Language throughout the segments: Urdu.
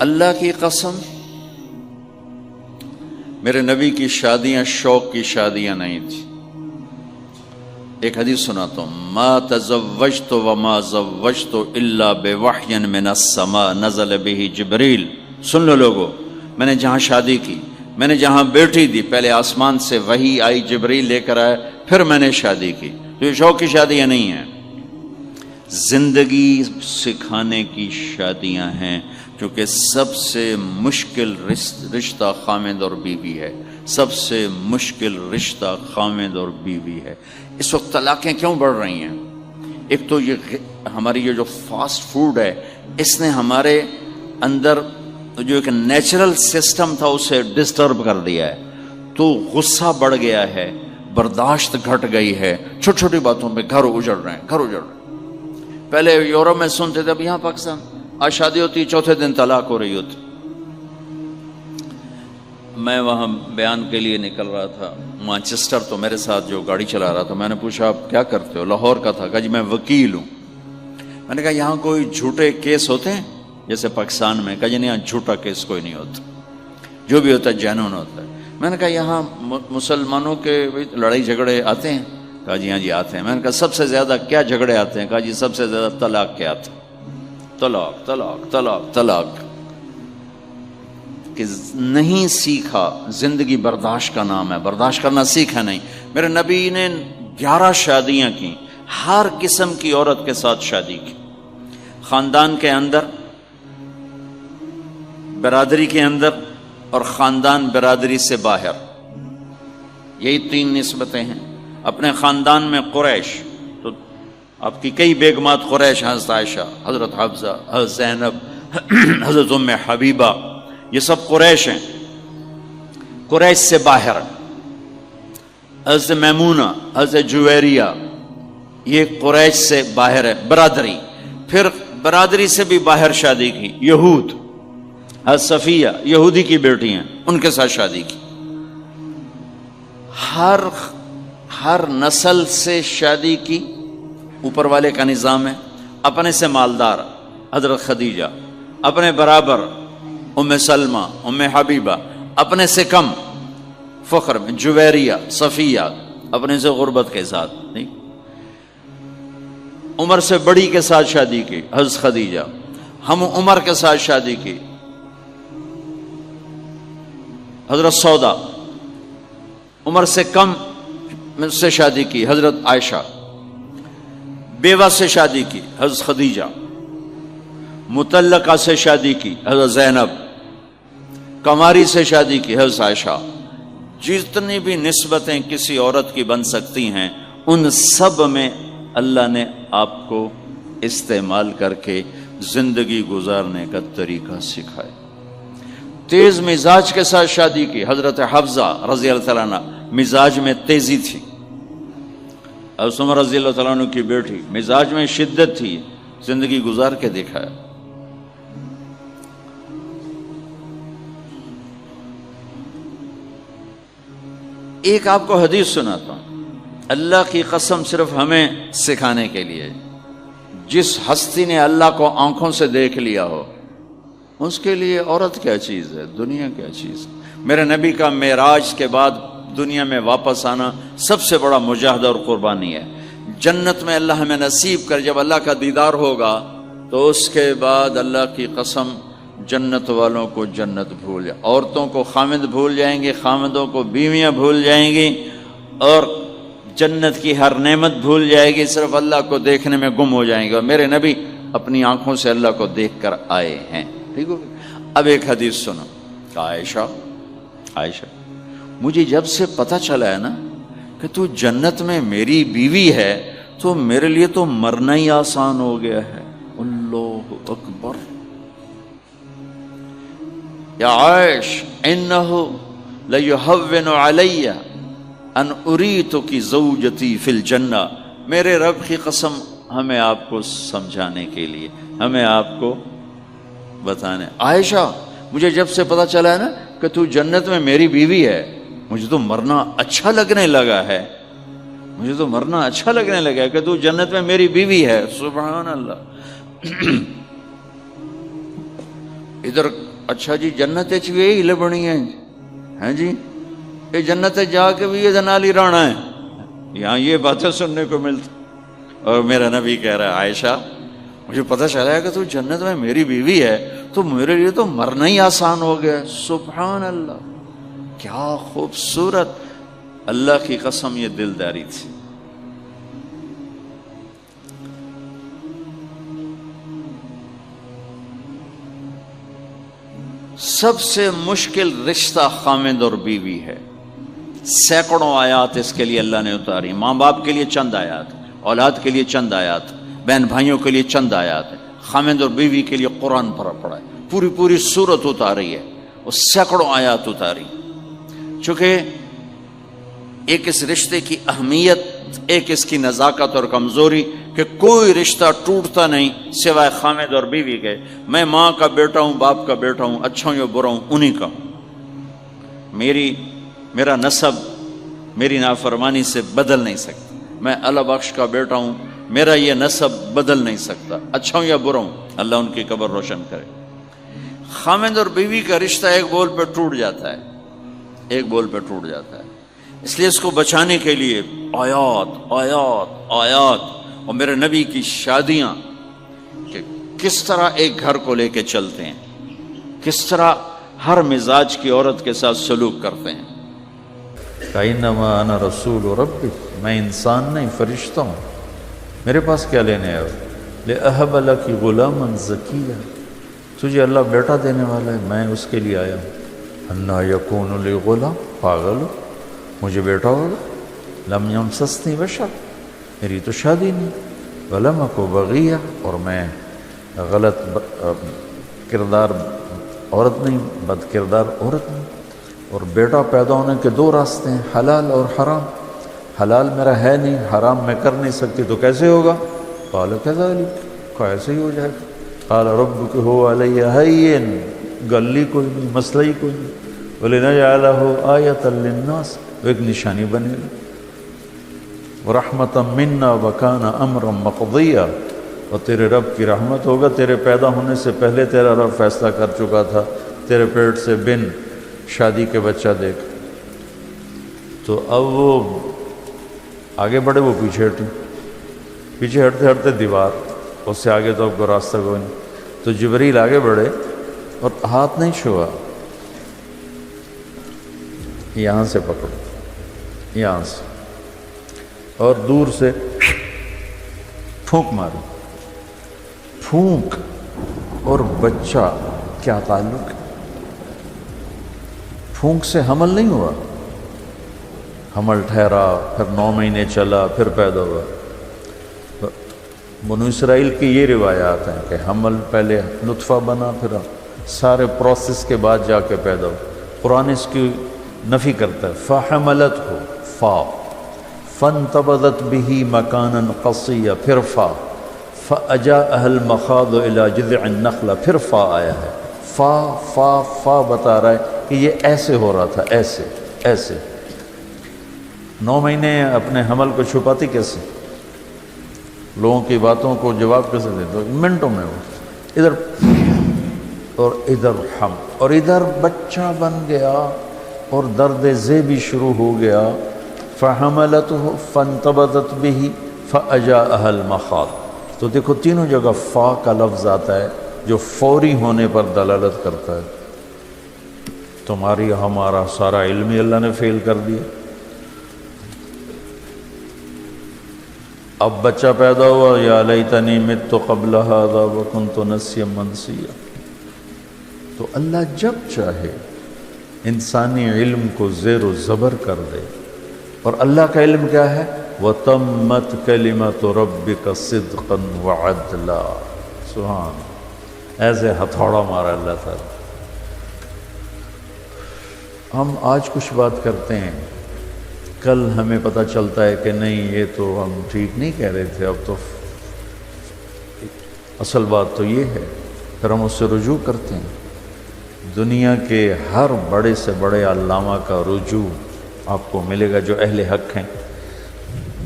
اللہ کی قسم میرے نبی کی شادیاں شوق کی شادیاں نہیں تھی. ایک حدیث سناتا ہوں. ما تزوجت وما زوجت الا بوحی من السماء نزل به جبریل. سن لو لوگو، میں نے جہاں شادی کی، میں نے جہاں بیٹی دی، پہلے آسمان سے وحی آئی، جبریل لے کر آئے، پھر میں نے شادی کی. تو یہ شوق کی شادیاں نہیں ہیں، زندگی سکھانے کی شادیاں ہیں. کیونکہ سب سے مشکل رشتہ خامد اور بیوی ہے، سب سے مشکل رشتہ خامد اور بیوی ہے. اس وقت طلاقیں کیوں بڑھ رہی ہیں؟ ایک تو یہ ہماری یہ جو فاسٹ فوڈ ہے، اس نے ہمارے اندر جو ایک نیچرل سسٹم تھا اسے ڈسٹرب کر دیا ہے. تو غصہ بڑھ گیا ہے، برداشت گھٹ گئی ہے، چھوٹی چھوٹی باتوں پہ گھر اجڑ رہے ہیں، گھر اجڑ رہے ہیں. پہلے یورپ میں سنتے تھے، اب یہاں پاکستان آج شادی ہوتی چوتھے دن طلاق ہو رہی ہوتی. میں وہاں بیان کے لیے نکل رہا تھا مانچسٹر، تو میرے ساتھ جو گاڑی چلا رہا تھا، میں نے پوچھا آپ کیا کرتے ہو؟ لاہور کا تھا. کہا جی میں وکیل ہوں. میں نے کہا یہاں کوئی جھوٹے کیس ہوتے ہیں جیسے پاکستان میں؟ کہا جی نہیں، یہاں جھوٹا کیس کوئی نہیں ہوتا، جو بھی ہوتا ہے جینون ہوتا ہے. میں نے کہا یہاں مسلمانوں کے لڑائی جھگڑے آتے ہیں؟ کہا جی ہاں جی آتے ہیں. میں نے کہا سب سے زیادہ کیا جھگڑے آتے ہیں؟ کہا جی سب سے زیادہ طلاق کے آتے ہیں. طلاق طلاق طلاق طلاق. کہ نہیں سیکھا، زندگی برداشت کا نام ہے، برداشت کرنا سیکھا نہیں. میرے نبی نے 11 شادیاں کی، ہر قسم کی عورت کے ساتھ شادی کی. خاندان کے اندر، برادری کے اندر، اور خاندان برادری سے باہر. یہی 3 نسبتیں ہیں. اپنے خاندان میں قریش، تو آپ کی کئی بیگمات قریش، حضرت عائشہ، حضرت حفصہ، حضرت زینب، حضرت ام حبیبہ، یہ سب قریش ہیں. قریش سے باہر حضرت میمونہ، حضرت جویریہ، یہ قریش سے باہر ہے برادری. پھر برادری سے بھی باہر شادی کی یہود، حضرت صفیہ یہودی کی بیٹی ہیں، ان کے ساتھ شادی کی. ہر نسل سے شادی کی. اوپر والے کا نظام ہے. اپنے سے مالدار حضرت خدیجہ، اپنے برابر ام سلمہ، ام حبیبہ، اپنے سے کم فخر میں جویریہ، صفیہ، اپنے سے غربت کے ساتھ نہیں. عمر سے بڑی کے ساتھ شادی کی حضرت خدیجہ. ہم عمر کے ساتھ شادی کی حضرت سودا. عمر سے کم سے شادی کی حضرت عائشہ. بیوہ سے شادی کی حضرت خدیجہ. مطلقہ سے شادی کی حضرت زینب. کماری سے شادی کی حضرت عائشہ. جتنی بھی نسبتیں کسی عورت کی بن سکتی ہیں، ان سب میں اللہ نے آپ کو استعمال کر کے زندگی گزارنے کا طریقہ سکھائے. تیز مزاج کے ساتھ شادی کی حضرت حفصہ رضی اللہ تعالیٰ عنہ. مزاج میں تیزی تھی. حضرت عمر رضی اللہ تعالیٰ عنہ کی بیٹی، مزاج میں شدت تھی، زندگی گزار کے دکھایا. ایک آپ کو حدیث سناتا ہوں، اللہ کی قسم صرف ہمیں سکھانے کے لیے. جس ہستی نے اللہ کو آنکھوں سے دیکھ لیا ہو، اس کے لیے عورت کیا چیز ہے، دنیا کیا چیز ہے. میرے نبی کا معراج کے بعد دنیا میں واپس آنا سب سے بڑا مجاہدہ اور قربانی ہے. جنت میں اللہ ہمیں نصیب کر، جب اللہ کا دیدار ہوگا تو اس کے بعد اللہ کی قسم جنت والوں کو جنت بھول جائے، عورتوں کو خامد بھول جائیں گے، خامدوں کو بیویاں بھول جائیں گی، اور جنت کی ہر نعمت بھول جائے گی، صرف اللہ کو دیکھنے میں گم ہو جائیں گے. اور میرے نبی اپنی آنکھوں سے اللہ کو دیکھ کر آئے ہیں. ٹھیک ہو. اب ایک حدیث سنو. عائشہ مجھے جب سے پتہ چلا ہے نا کہ تو جنت میں میری بیوی ہے، تو میرے لیے تو مرنا ہی آسان ہو گیا ہے. اللہ اکبر. یا عائش انہ لیہون علی ان اریتک زوجتی فی الجنہ. میرے رب کی قسم، ہمیں آپ کو سمجھانے کے لیے، ہمیں آپ کو بتانے. عائشہ مجھے جب سے پتہ چلا ہے نا کہ تو جنت میں میری بیوی ہے، مجھے تو مرنا اچھا لگنے لگا ہے. مجھے تو مرنا اچھا لگنے لگا ہے کہ تو جنت میں میری بیوی ہے. سبحان اللہ. ادھر اچھا جی جنت بھی یہی لبنی ہیں جی، یہ جنت جا کے بھی یہ نال ہی رہنا ہے، یہاں یہ باتیں سننے کو ملتی۔ اور میرا نبی کہہ رہا ہے عائشہ مجھے پتہ چلا ہے کہ تو جنت میں میری بیوی ہے تو میرے لیے تو مرنا ہی آسان ہو گیا۔ سبحان اللہ، کیا خوبصورت، اللہ کی قسم یہ دلداری تھی۔ سب سے مشکل رشتہ خامد اور بیوی ہے، سینکڑوں آیات اس کے لیے اللہ نے اتاری، ماں باپ کے لیے چند آیات، اولاد کے لیے چند آیات، بہن بھائیوں کے لیے چند آیات، خامد اور بیوی کے لیے قرآن پڑھا ہے، پوری سورت اتاری ہے، اور سینکڑوں آیات اتاری، چونکہ ایک اس رشتے کی اہمیت، ایک اس کی نزاکت اور کمزوری کہ کوئی رشتہ ٹوٹتا نہیں سوائے خامد اور بیوی کے۔ میں ماں کا بیٹا ہوں، باپ کا بیٹا ہوں، اچھا ہوں یا برا ہوں، انہی کا ہوں، میرا نسب میری نافرمانی سے بدل نہیں سکتا، میں اللہ بخش کا بیٹا ہوں، میرا یہ نسب بدل نہیں سکتا، اچھا ہوں یا برا ہوں، اللہ ان کی قبر روشن کرے۔ خامد اور بیوی کا رشتہ ایک بول پہ ٹوٹ جاتا ہے، ایک بول پہ ٹوٹ جاتا ہے، اس لیے اس کو بچانے کے لیے آیات آیات آیات، اور میرے نبی کی شادیاں کہ کس طرح ایک گھر کو لے کے چلتے ہیں، کس طرح ہر مزاج کی عورت کے ساتھ سلوک کرتے ہیں۔ انما انا رسول ربک، میں انسان نہیں فرشتہ ہوں، میرے پاس کیا لینے آئے ہو؟ لأہب لک غلاما زکیا، تجھے اللہ بیٹا دینے والا ہے، میں اس کے لیے آیا ہوں۔ انا یکون لی غلام، پاگل ہو مجھے بیٹا ہوگا؟ لم یمسسنی بشر، میری تو شادی نہیں، ولم اک بغیہ، اور میں غلط کردار عورت نہیں، بد کردار عورت نہیں۔ اور بیٹا پیدا ہونے کے دو راستے ہیں، حلال اور حرام، حلال میرا ہے نہیں، حرام میں کر نہیں سکتی، تو کیسے ہوگا؟ قال کذالک، کیسے ہی ہو جائے گا؟ قال ربک هو علی ہین، گلی کوئی نہیں، مسئلہ ہی کوئی نہیں، وَلِنَجْعَلَهُ آیَةً لِلنَّاسِ، وہ ایک نشانی بنے گا، وَرَحْمَةً مِنَّا وَكَانَ أَمْرًا مَقْضِيًّا، اور تیرے رب کی رحمت ہوگا، تیرے پیدا ہونے سے پہلے تیرا رب فیصلہ کر چکا تھا، تیرے پیٹ سے بن شادی کے بچہ دیکھ۔ تو اب وہ آگے بڑھے، وہ پیچھے ہٹے، پیچھے ہٹتے ہٹتے دیوار، اس سے آگے تو اب کو راستہ کوئی نہیں، تو جبریل آگے بڑھے اور ہاتھ نہیں چھوا، یہاں سے پکڑو، یہاں سے، اور دور سے پھونک مارو، پھونک اور بچہ کیا تعلق ہے؟ پھونک سے حمل نہیں ہوا، حمل ٹھہرا، پھر 9 مہینے چلا، پھر پیدا ہوا۔ بنو اسرائیل کی یہ روایات ہیں کہ حمل پہلے نطفہ بنا، پھر سارے پروسیس کے بعد جا کے پیدا ہو۔ قرآن اس کی نفی کرتا ہے، فَحَمَلَتْهُ، فا، فَانْتَبَذَتْ بِهِ مَكَانًا قَصِيًّا، پھر فا، فَأَجَاءَهَا الْمَخَاضُ إِلَى جِذْعِ النَّخْلَةِ، پھر فا آیا ہے، فا فا فا بتا رہا ہے کہ یہ ایسے ہو رہا تھا، ایسے ایسے۔ 9 مہینے اپنے حمل کو چھپاتی کیسے؟ لوگوں کی باتوں کو جواب کیسے دیتے؟ منٹوں میں وہ ادھر اور ادھر ہم، اور ادھر بچہ بن گیا اور درد ذی بھی شروع ہو گیا۔ فَحَمَلَتْهُ فَانْتَبَذَتْ بِهِ فَأَجَاءَهَا الْمَخَاضُ، تو دیکھو تینوں جگہ فا کا لفظ آتا ہے جو فوری ہونے پر دلالت کرتا ہے۔ تمہاری ہمارا سارا علم ہی اللہ نے فیل کر دیا۔ اب بچہ پیدا ہوا، یا لیتنی مت قبل ھذا وکنت نسیا منسیا۔ تو اللہ جب چاہے انسانی علم کو زیر و زبر کر دے، اور اللہ کا علم کیا ہے؟ وَتَمَّتْ كَلِمَةُ رَبِّكَ صِدْقًا وَعَدْلًا۔ سبحان، ایسے ہتھوڑا مارا اللہ تعالیٰ۔ ہم آج کچھ بات کرتے ہیں، کل ہمیں پتہ چلتا ہے کہ نہیں یہ تو ہم ٹھیک نہیں کہہ رہے تھے، اب تو اصل بات تو یہ ہے، پھر ہم اس سے رجوع کرتے ہیں۔ دنیا کے ہر بڑے سے بڑے علامہ کا رجوع آپ کو ملے گا، جو اہل حق ہیں،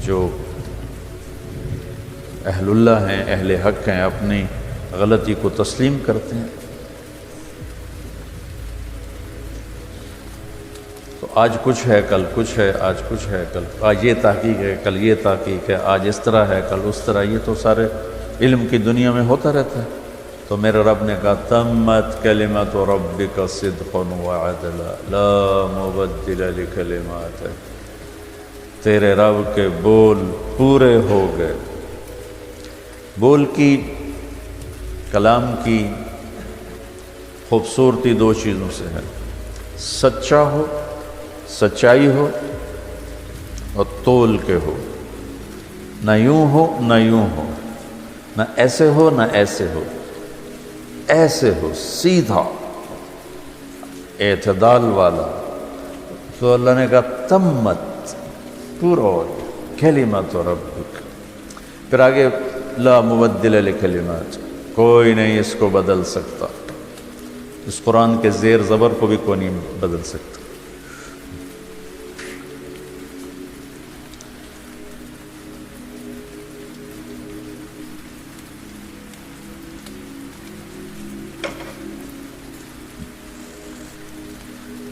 جو اہل اللہ ہیں، اہل حق ہیں، اپنی غلطی کو تسلیم کرتے ہیں۔ تو آج کچھ ہے کل کچھ ہے، آج کچھ ہے کل آج یہ تحقیق ہے، کل یہ تحقیق ہے، آج اس طرح ہے کل اس طرح، یہ تو سارے علم کی دنیا میں ہوتا رہتا ہے۔ تو میرے رب نے کہا تمت کلمت ربک صدقا وعدلا لا مبدل لکلماتہ، تیرے رب کے بول پورے ہو گئے۔ بول کی، کلام کی خوبصورتی دو چیزوں سے ہے، سچا ہو، سچائی ہو، اور تول کے ہو، نہ یوں ہو نہ یوں ہو، نہ ایسے ہو نہ ایسے ہو، ایسے ہو سیدھا اعتدال والا۔ تو اللہ نے کہا تمت، پورا ہو گیا، کلمت ربک، پھر آگے لا مبدل لکلمات، کوئی نہیں اس کو بدل سکتا، اس قرآن کے زیر زبر کو بھی کوئی نہیں بدل سکتا۔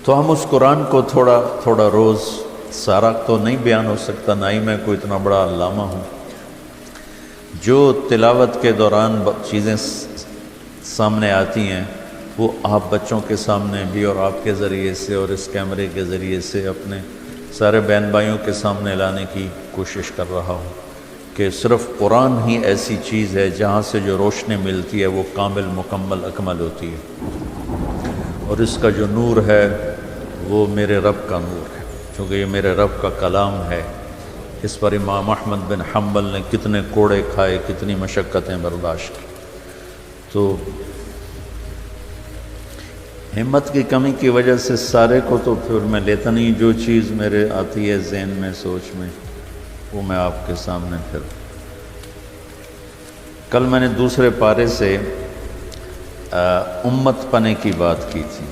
تو ہم اس قرآن کو تھوڑا تھوڑا روز، سارا تو نہیں بیان ہو سکتا، نہ ہی میں کوئی اتنا بڑا علامہ ہوں، جو تلاوت کے دوران چیزیں سامنے آتی ہیں وہ آپ بچوں کے سامنے بھی اور آپ کے ذریعے سے اور اس کیمرے کے ذریعے سے اپنے سارے بہن بھائیوں کے سامنے لانے کی کوشش کر رہا ہوں کہ صرف قرآن ہی ایسی چیز ہے جہاں سے جو روشنی ملتی ہے وہ کامل، مکمل، اکمل ہوتی ہے، اور اس کا جو نور ہے وہ میرے رب کا نور ہے، چونکہ یہ میرے رب کا کلام ہے۔ اس پر امام احمد بن حنبل نے کتنے کوڑے کھائے، کتنی مشقتیں برداشت کی۔ تو ہمت کی کمی کی وجہ سے سارے کو تو پھر میں لیتا نہیں، جو چیز میرے آتی ہے ذہن میں، سوچ میں، وہ میں آپ کے سامنے پھر۔ کل میں نے دوسرے پارے سے امت پنے کی بات کی تھی۔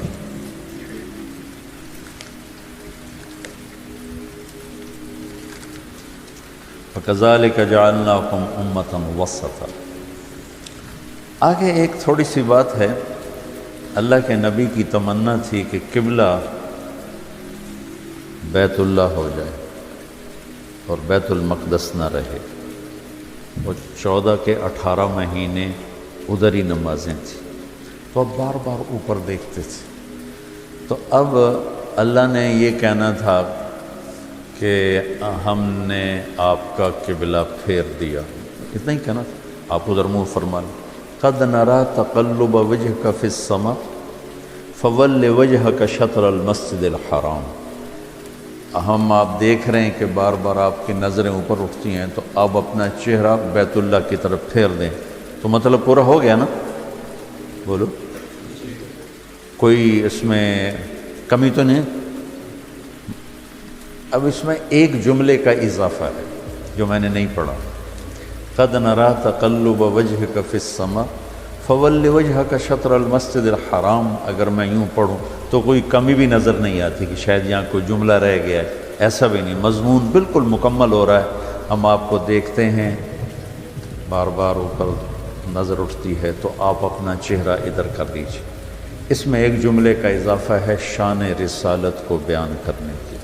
وَكَذَلِكَ جَعَلْنَاكُمْ أُمَّةً وَسَطًا۔ آگے ایک تھوڑی سی بات ہے، اللہ کے نبی کی تمنا تھی کہ قبلہ بیت اللہ ہو جائے اور بیت المقدس نہ رہے، وہ 14 کے 18 مہینے ادھر ہی نمازیں تھیں، تو اب بار بار اوپر دیکھتے تھے۔ تو اب اللہ نے یہ کہنا تھا کہ ہم نے آپ کا قبلہ پھیر دیا، اتنا ہی کہنا تھا، آپ ادھر منہ فرما لیں۔ قد نرى تقلب وجهك في السماء فول وجهك شطر المسجد الحرام، ہم آپ دیکھ رہے ہیں کہ بار بار آپ کی نظریں اوپر اٹھتی ہیں، تو آپ اپنا چہرہ بیت اللہ کی طرف پھیر دیں۔ تو مطلب پورا ہو گیا نا؟ بولو، کوئی اس میں کمی تو نہیں؟ اب اس میں ایک جملے کا اضافہ ہے جو میں نے نہیں پڑھا، قد نرى تقلب وجهك في السماء فول وجهك شطر المسجد الحرام۔ اگر میں یوں پڑھوں تو کوئی کمی بھی نظر نہیں آتی کہ شاید یہاں کوئی جملہ رہ گیا ہے، ایسا بھی نہیں، مضمون بالکل مکمل ہو رہا ہے۔ ہم آپ کو دیکھتے ہیں، بار بار اوپر نظر اٹھتی ہے، تو آپ اپنا چہرہ ادھر کر لیجیے۔ اس میں ایک جملے کا اضافہ ہے شان رسالت کو بیان کرنے کے،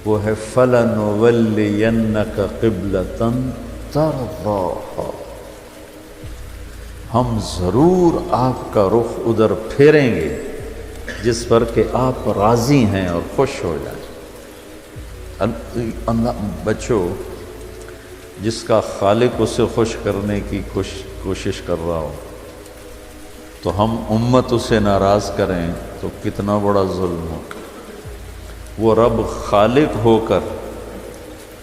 وہ ہے فَلَنُوَلِّيَنَّكَ قِبْلَةً تَرْضَاهَا، ہم ضرور آپ کا رخ ادھر پھیریں گے جس پر کہ آپ راضی ہیں اور خوش ہو جائیں۔ بچوں، جس کا خالق اسے خوش کرنے کی کوشش کر رہا ہو، تو ہم امت اسے ناراض کریں تو کتنا بڑا ظلم ہو۔ وہ رب خالق ہو کر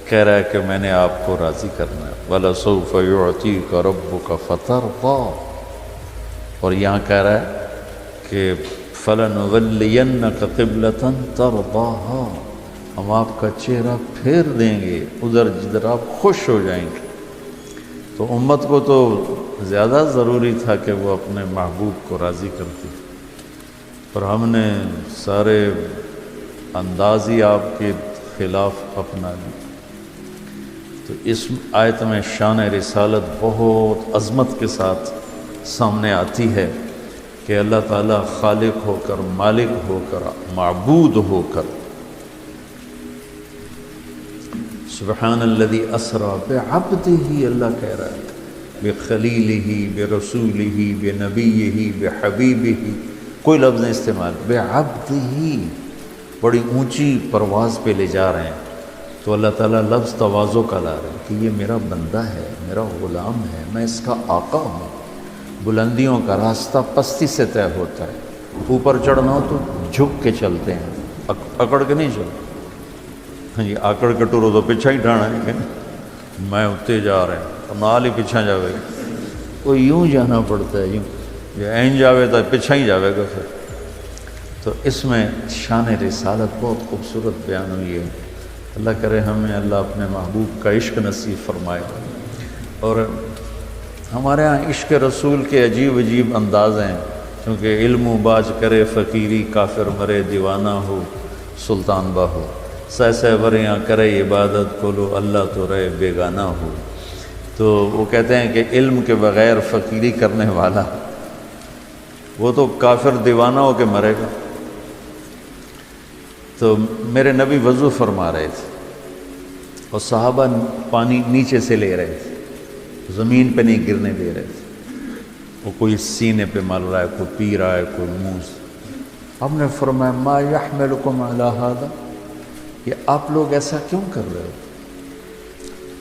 کہہ رہا ہے کہ میں نے آپ کو راضی کرنا ہے، وَلَسَوْفَ يُعْطِيكَ رَبُّكَ فَتَرْضَىٰ، اور یہاں کہہ رہا ہے کہ فَلَنُوَلِّيَنَّكَ قِبْلَةً تَرْضَاهَا، ہم آپ کا چہرہ پھیر دیں گے ادھر جدھر آپ خوش ہو جائیں گے۔ تو امت کو تو زیادہ ضروری تھا کہ وہ اپنے محبوب کو راضی کرتی، پر ہم نے سارے انداز ہی آپ کے خلاف اپنا لی۔ تو اس آیت میں شان رسالت بہت عظمت کے ساتھ سامنے آتی ہے کہ اللہ تعالیٰ خالق ہو کر، مالک ہو کر، معبود ہو کر، سبحان الذی اسری بعبدہ، اللہ کہہ رہا ہے، بخلیلہ، برسولہ، بنبیہ، بحبیبہ، کوئی لفظ نہیں استعمال، بعبدہ، بڑی اونچی پرواز پہ لے جا رہے ہیں، تو اللہ تعالیٰ لفظ تواضع کا لا رہے ہیں کہ یہ میرا بندہ ہے، میرا غلام ہے، میں اس کا آقا ہوں۔ بلندیوں کا راستہ پستی سے طے ہوتا ہے، اوپر چڑھنا ہو تو جھک کے چلتے ہیں، اکڑ کے نہیں چلتے۔ ہاں جی، آکڑ کے ٹورو تو پیچھا ہی ڈھانا ہے، میں اتنے جا رہے ہیں، نال ہی پیچھا جاوے گا، وہ یوں جانا پڑتا ہے، یوں یہ این جاوے تو پیچھا ہی جاوے گا پھر۔ تو اس میں شان رسالت بہت خوبصورت بیان ہوئی ہے۔ اللہ کرے ہمیں اللہ اپنے محبوب کا عشق نصیب فرمائے۔ اور ہمارے ہاں عشق رسول کے عجیب عجیب انداز ہیں، کیونکہ علم و باج کرے فقیری، کافر مرے دیوانہ ہو سلطان باہو، سہ سہ وریاں کرے عبادت کولو، اللہ تو رہے بیگانہ ہو۔ تو وہ کہتے ہیں کہ علم کے بغیر فقیری کرنے والا وہ تو کافر دیوانہ ہو کے مرے گا۔ تو میرے نبی وضو فرما رہے تھے اور صحابہ پانی نیچے سے لے رہے تھے، زمین پہ نہیں گرنے دے رہے تھے، وہ کوئی سینے پہ مل رہا ہے، کوئی پی رہا ہے، کوئی منہ سے۔ ہم نے فرمایا ما یحملکم علی ھذا، یہ آپ لوگ ایسا کیوں کر رہے ہو؟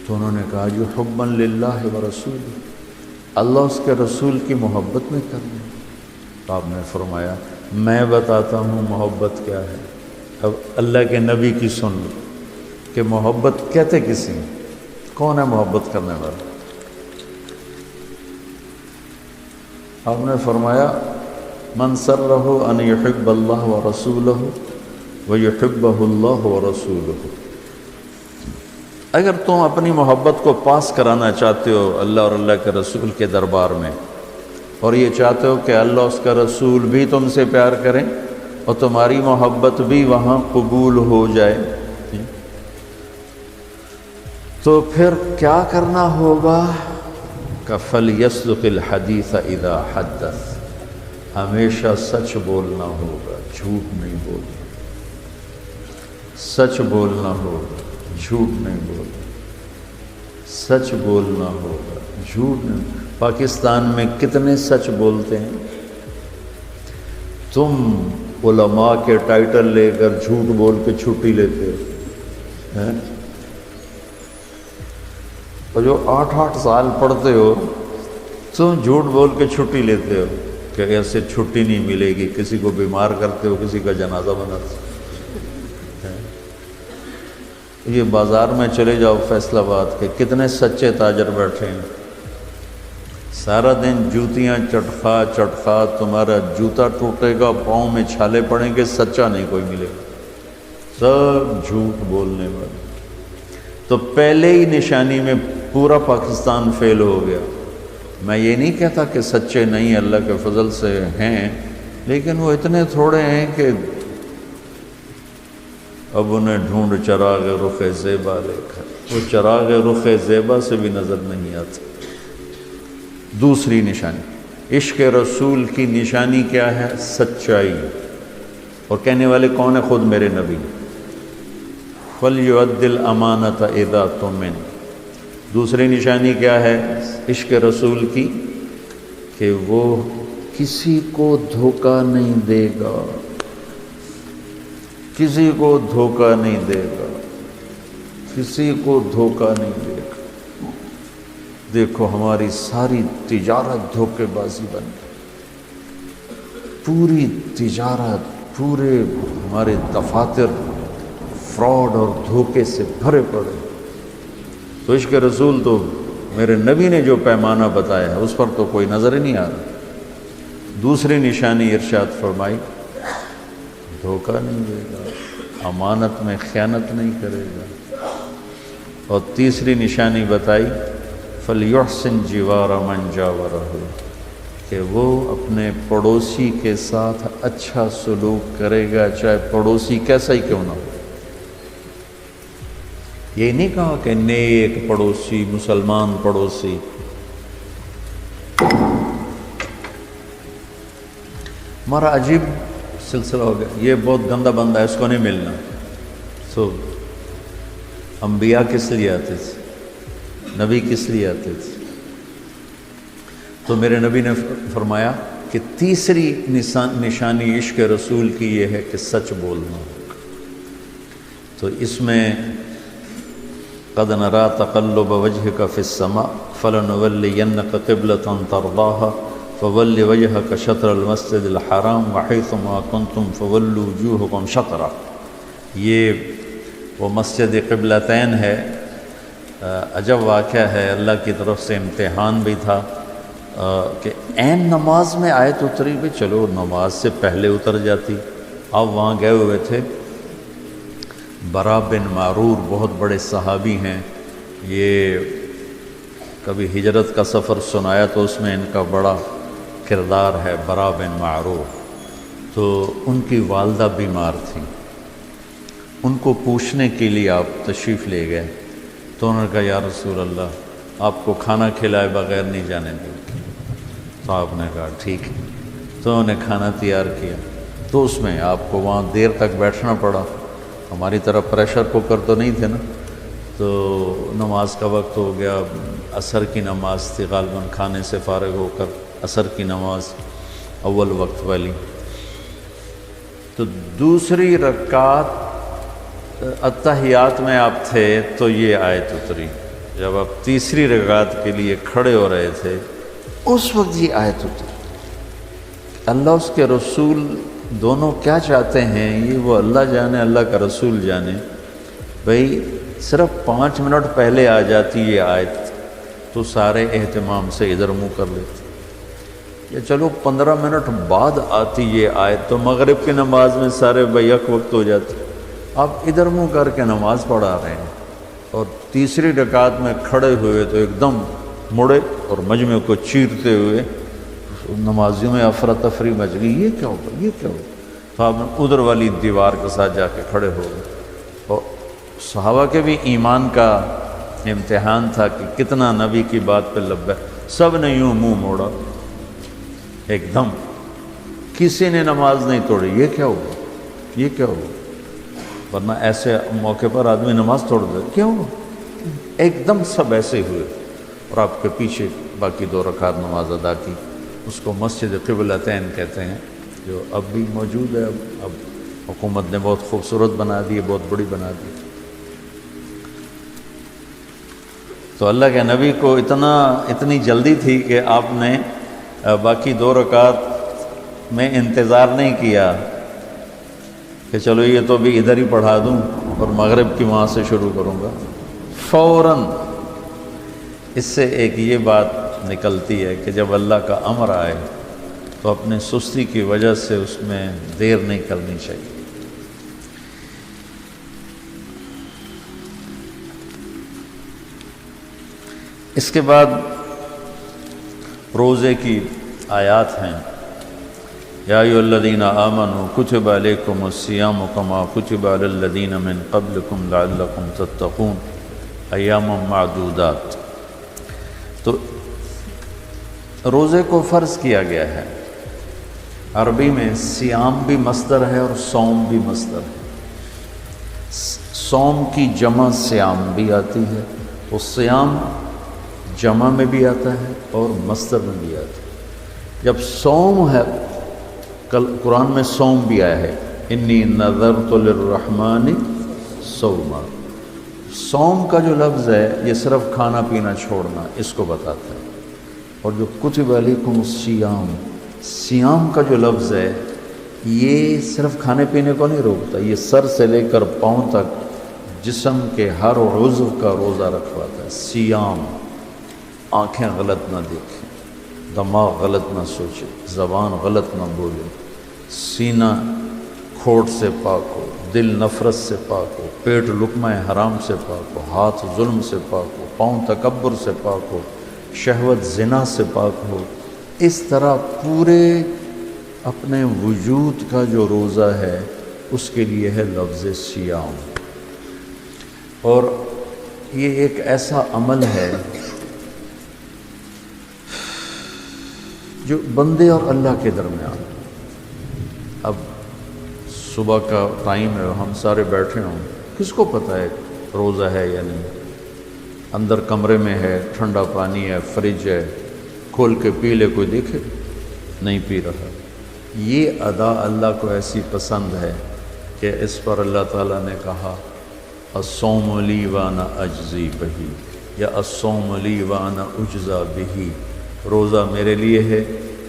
تو انہوں نے کہا جو حبا للہ ورسول، اللہ اس کے رسول کی محبت میں کر رہے ہیں۔ تو آپ نے فرمایا میں بتاتا ہوں محبت کیا ہے، اب اللہ کے نبی کی سن لو کہ محبت کہتے کسی ہیں، کون ہے محبت کرنے والا؟ آپ نے فرمایا من سرہ ان یحب اللہ ورسولہ ویحبہ اللہ ورسولہ، اگر تم اپنی محبت کو پاس کرانا چاہتے ہو اللہ اور اللہ کے رسول کے دربار میں، اور یہ چاہتے ہو کہ اللہ اس کا رسول بھی تم سے پیار کریں اور تمہاری محبت بھی وہاں قبول ہو جائے، تو پھر کیا کرنا ہوگا؟ کہ فَلْيَصْدُقِ الْحَدِيثَ إِذَا حَدَّثَ، ہمیشہ سچ بولنا ہوگا، جھوٹ نہیں بولنا، سچ بولنا ہوگا، جھوٹ نہیں بولنا، سچ بولنا ہوگا، جھوٹ نہیں۔ پاکستان میں کتنے سچ بولتے ہیں؟ تم علماء کے ٹائٹل لے کر جھوٹ بول کے چھٹی لیتے ہو، اور جو 8 سال پڑھتے ہو تم جھوٹ بول کے چھٹی لیتے ہو کہ ایسے چھٹی نہیں ملے گی، کسی کو بیمار کرتے ہو، کسی کا جنازہ بناتے ہو۔ یہ بازار میں چلے جاؤ فیصل آباد کے، کتنے سچے تاجر بیٹھے ہیں، سارا دن جوتیاں چٹخا چٹخا، تمہارا جوتا ٹوٹے گا، پاؤں میں چھالے پڑیں گے، سچا نہیں کوئی ملے گا، سب جھوٹ بولنے والے۔ تو پہلے ہی نشانی میں پورا پاکستان فیل ہو گیا۔ میں یہ نہیں کہتا کہ سچے نہیں، اللہ کے فضل سے ہیں، لیکن وہ اتنے تھوڑے ہیں کہ اب انہیں ڈھونڈ چراغ رخ زیبا لے کر، وہ چراغ رخ زیبا سے بھی نظر نہیں آتا۔ دوسری نشانی عشق رسول کی نشانی کیا ہے؟ سچائی، اور کہنے والے کون ہیں؟ خود میرے نبی۔ فَلْيُؤَدِّ الْأَمَانَةَ إِذَا تُؤْمِنَ، دوسری نشانی کیا ہے عشق رسول کی؟ کہ وہ کسی کو دھوکہ نہیں دے گا، کسی کو دھوکہ نہیں دے گا، کسی کو دھوکہ نہیں دے گا۔ دیکھو ہماری ساری تجارت دھوکے بازی بن گئی، پوری تجارت، پورے ہمارے دفاتر فراڈ اور دھوکے سے بھرے پڑے۔ تو عشق رسول تو میرے نبی نے جو پیمانہ بتایا ہے اس پر تو کوئی نظر ہی نہیں آ رہا۔ دوسری نشانی ارشاد فرمائی دھوکہ نہیں دے گا، امانت میں خیانت نہیں کرے گا، اور تیسری نشانی بتائی فَلْيُحْسِنْ جِوَارَ مَنْ جَاوَرَهُ، کہ وہ اپنے پڑوسی کے ساتھ اچھا سلوک کرے گا، چاہے پڑوسی کیسا ہی کیوں نہ ہو۔ یہ نہیں کہا کہ نیک پڑوسی، مسلمان پڑوسی، ہمارا عجیب سلسلہ ہو گیا، یہ بہت گندا بندہ ہے، اس کو نہیں ملنا. تو انبیاء کس لیے آتے تھے؟ نبی کس لیے آتے تھے؟ تو میرے نبی نے فرمایا کہ تیسری نشانی عشق رسول کی یہ ہے کہ سچ بولنا. تو اس میں قد نرى تقلب وجهك في السماء فلنولينك قبلة ترضاها فول وجهك شطر المسجد الحرام وحيثما كنتم فولوا وجوهكم شطرا. یہ وہ مسجد قبلتین ہے. عجب واقعہ ہے، اللہ کی طرف سے امتحان بھی تھا کہ عین نماز میں آیت اتری بھی، چلو نماز سے پہلے اتر جاتی. آپ وہاں گئے ہوئے تھے، برا بن معرور بہت بڑے صحابی ہیں، یہ کبھی ہجرت کا سفر سنایا تو اس میں ان کا بڑا کردار ہے، برا بن معرور. تو ان کی والدہ بیمار تھیں، ان کو پوچھنے کے لیے آپ تشریف لے گئے. تو انہوں نے کہا یا رسول اللہ آپ کو کھانا کھلائے بغیر نہیں جانے دیں. تو آپ نے کہا ٹھیک ہے. تو انہوں نے کھانا تیار کیا. تو اس میں آپ کو وہاں دیر تک بیٹھنا پڑا. ہماری طرف پریشر کوکر تو نہیں تھے نا. تو نماز کا وقت ہو گیا، عصر کی نماز تھی، غالباً کھانے سے فارغ ہو کر عصر کی نماز اول وقت والی. تو دوسری رکعت اتحیات میں آپ تھے تو یہ آیت اتری. جب آپ تیسری رکعت کے لیے کھڑے ہو رہے تھے اس وقت یہ آیت اتری. اللہ اس کے رسول دونوں کیا چاہتے ہیں یہ وہ اللہ جانے، اللہ کا رسول جانے. بھئی صرف 5 منٹ پہلے آ جاتی یہ آیت تو سارے اہتمام سے ادھر منہ کر لیتے. یا چلو 15 منٹ بعد آتی یہ آیت تو مغرب کی نماز میں سارے بیک وقت ہو جاتے. آپ ادھر منہ کر کے نماز پڑھا رہے ہیں اور تیسری رکعت میں کھڑے ہوئے تو ایک دم مڑے اور مجمع کو چیرتے ہوئے نمازیوں میں افراتفری مچ گئی. یہ کیا ہوگا، یہ کیا ہوگا؟ تو آپ نے ادھر والی دیوار کے ساتھ جا کے کھڑے ہو گئے. اور صحابہ کے بھی ایمان کا امتحان تھا کہ کتنا نبی کی بات پہ لبے. سب نے یوں منہ موڑا ایک دم، کسی نے نماز نہیں توڑی. یہ کیا ہوگا، یہ کیا ہوگا؟ ورنہ ایسے موقع پر آدمی نماز توڑ دے. کیا ہوا؟ ایک دم سب ایسے ہوئے اور آپ کے پیچھے باقی 2 رکعت نماز ادا کی. اس کو مسجد قبلتین کہتے ہیں، جو اب بھی موجود ہے. اب حکومت نے بہت خوبصورت بنا دی، بہت بڑی بنا دی. تو اللہ کے نبی کو اتنی جلدی تھی کہ آپ نے باقی 2 رکعت میں انتظار نہیں کیا کہ چلو یہ تو بھی ادھر ہی پڑھا دوں اور مغرب کی وہاں سے شروع کروں گا. فوراً اس سے ایک یہ بات نکلتی ہے کہ جب اللہ کا امر آئے تو اپنے سستی کی وجہ سے اس میں دیر نہیں کرنی چاہیے. اس کے بعد روزے کی آیات ہیں. یا ایھا الذین آمنوا کتب علیکم الصیام کما کتب علی الذین من قبلکم لعلکم تتقون ایاما معدودات. تو روزے کو فرض کیا گیا ہے. عربی میں صیام بھی مصدر ہے اور صوم بھی مصدر ہے. صوم کی جمع صیام بھی آتی ہے، اور صیام جمع میں بھی آتا ہے اور مصدر میں بھی آتا ہے. جب صوم ہے، کل قرآن میں صوم بھی آیا ہے، انی نذرت للرحمن صوما. صوم کا جو لفظ ہے یہ صرف کھانا پینا چھوڑنا اس کو بتاتا ہے. اور جو کتب علیکم الصیام، صیام کا جو لفظ ہے یہ صرف کھانے پینے کو نہیں روکتا، یہ سر سے لے کر پاؤں تک جسم کے ہر عضو کا روزہ رکھواتا ہے. صیام، آنکھیں غلط نہ دیکھیں، دماغ غلط نہ سوچے، زبان غلط نہ بولے، سینہ کھوٹ سے پاک ہو، دل نفرت سے پاک ہو، پیٹ لقمہ حرام سے پاک ہو، ہاتھ ظلم سے پاک ہو، پاؤں تکبر سے پاک ہو، شہوت زنا سے پاک ہو. اس طرح پورے اپنے وجود کا جو روزہ ہے اس کے لیے ہے لفظ صیام. اور یہ ایک ایسا عمل ہے جو بندے اور اللہ کے درمیان، اب صبح کا ٹائم ہے، ہم سارے بیٹھے ہوں، کس کو پتہ ہے روزہ ہے یا نہیں؟ اندر کمرے میں ہے، ٹھنڈا پانی ہے، فریج ہے، کھول کے پی لے، کوئی دیکھے نہیں پی رہا۔ یہ ادا اللہ کو ایسی پسند ہے کہ اس پر اللہ تعالیٰ نے کہا الصوم لی وانا اجزی بہی، یا الصوم لی وانا اجزا بہی، روزہ میرے لیے ہے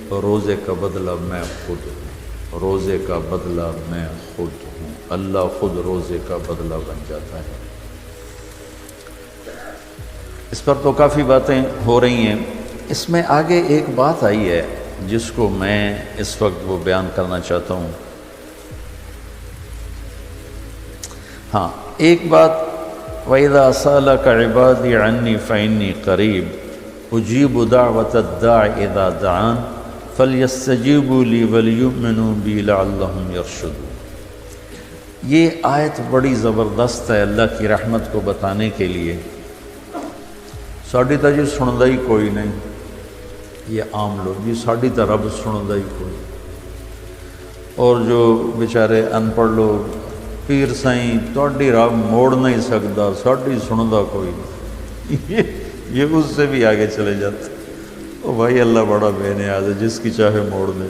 اور روزے کا بدلہ میں خود ہوں، روزے کا بدلہ میں خود ہوں، اللہ خود روزے کا بدلہ بن جاتا ہے۔ اس پر تو کافی باتیں ہو رہی ہیں، اس میں آگے ایک بات آئی ہے جس کو میں اس وقت وہ بیان کرنا چاہتا ہوں۔ ہاں، ایک بات، وَإِذَا سَأَلَكَ عِبَادِي عَنِّي فَإِنِّي قَرِيبٌ أُجِيبُ دَعْوَةَ الدَّاعِ إِذَا دَعَانِ فَلْيَسْتَجِيبُوا لِي وَلْيُؤْمِنُوا بِي لَعَلَّهُمْ يَرْشُدُونَ۔ یہ آیت بڑی زبردست ہے اللہ کی رحمت کو بتانے کے لیے۔ ساڑی تا جی سندا ہی کوئی نہیں، یہ عام لوگ، جی ساڑی تا رب سندا ہی کوئی، اور جو بیچارے ان پڑھ لوگ، پیر سائیں تہاڈی رب موڑ نہیں سکتا، ساڑی سندا کوئی نہیں، یہ اس سے بھی آگے چلے جاتے۔ او بھائی اللہ بڑا بے نیاز ہے، جس کی چاہے موڑ دے،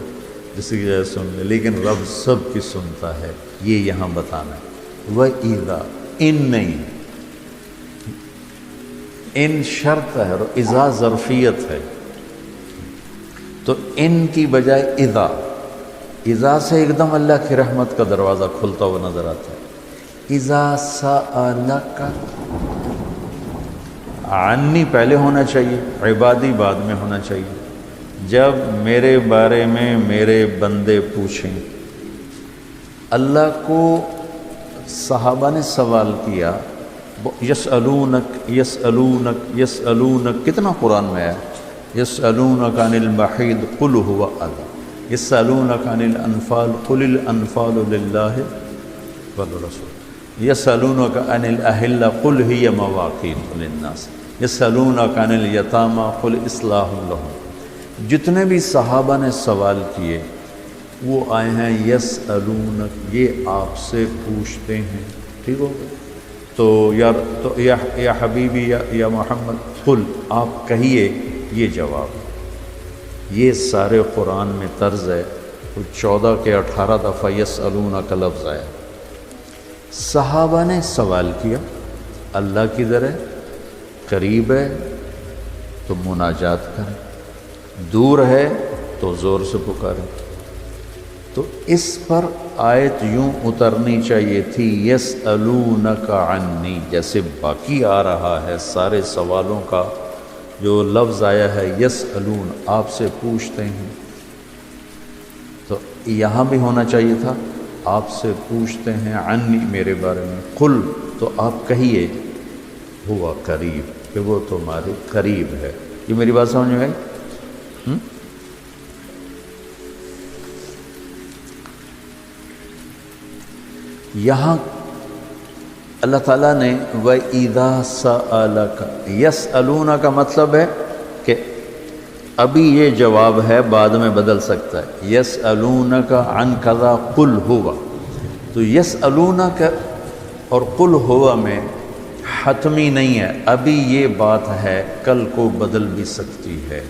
جس کی چاہے سن لے، لیکن رب سب کی سنتا ہے، یہ یہاں بتانا ہے۔ وَإِذَا، ان نہیں، ان شرط ہے، اذا ظرفیت ہے، تو ان کی بجائے اذا، اذا سے ایک دم اللہ کی رحمت کا دروازہ کھلتا ہوا نظر آتا ہے۔ اذا سألک، عنی پہلے ہونا چاہیے، عبادی بعد میں ہونا چاہیے۔ جب میرے بارے میں میرے بندے پوچھیں، اللہ کو صحابہ نے سوال کیا، یسألونک یسألونک یسألونک، کتنا قرآن میں ہے، یسألونک عن المحیض قل هو اذی، یسألونک عن الانفال قل الانفال للہ والرسول، یسألونک عن الاہلہ قل ہی مواقیت للناس، یسألونک عن الیتامى قل اصلاح لہم۔ جتنے بھی صحابہ نے سوال کیے وہ آئے ہیں یسألونک، یہ آپ سے پوچھتے ہیں، ٹھیک ہو گیا؟ تو یا حبیبی یا محمد قل، آپ کہیے، یہ جواب، یہ سارے قرآن میں طرز ہے، 14 کے 18 دفعہ یسألونک کا لفظ آیا۔ صحابہ نے سوال کیا، اللہ کدھر ہے، قریب ہے تو مناجات کریں، دور ہے تو زور سے پکاریں۔ تو اس پر آیت یوں اترنی چاہیے تھی، یسألونک عنی، جیسے باقی آ رہا ہے سارے سوالوں کا جو لفظ آیا ہے یسألون، آپ سے پوچھتے ہیں، تو یہاں بھی ہونا چاہیے تھا آپ سے پوچھتے ہیں، عنی میرے بارے میں، قل تو آپ کہیے، ہوا قریب، کہ وہ تمہارے قریب ہے۔ یہ میری بات سمجھ میں آئی؟ یہاں اللہ تعالیٰ نے وَإِذَا سَأَلَكَ، یسألون کا مطلب ہے کہ ابھی یہ جواب ہے، بعد میں بدل سکتا ہے۔ یسألونک عن کذا قل ہوا، تو یسألونک اور قل ہوا میں حتمی نہیں ہے، ابھی یہ بات ہے، کل کو بدل بھی سکتی ہے۔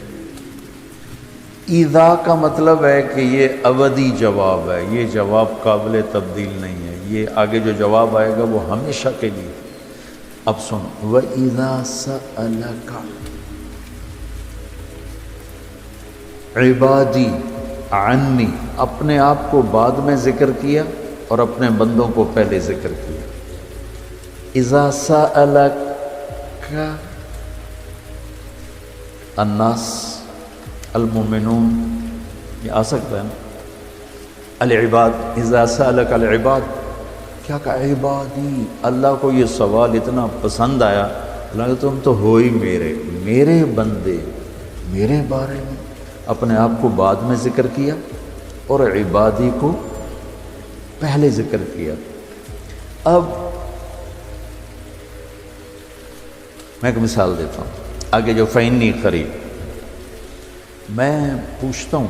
اذا کا مطلب ہے کہ یہ ابدی جواب ہے، یہ جواب قابل تبدیل نہیں ہے، یہ آگے جو جواب آئے گا وہ ہمیشہ کے لیے۔ اب سنو، وَإِذَا سَأَلَكَ عبادی عنی، اپنے آپ کو بعد میں ذکر کیا اور اپنے بندوں کو پہلے ذکر کیا۔ اذا سألک الناس المؤمنون، یہ آ سکتا ہے نا، العباد، اذا سألک العباد، کیا کہا عبادی، اللہ کو یہ سوال اتنا پسند آیا، اللہ کہ تم تو ہو ہی میرے بندے، میرے بارے میں اپنے آپ کو بعد میں ذکر کیا اور عبادی کو پہلے ذکر کیا۔ اب میں ایک مثال دیتا ہوں آگے، جو فَإِنِّي قریب، میں پوچھتا ہوں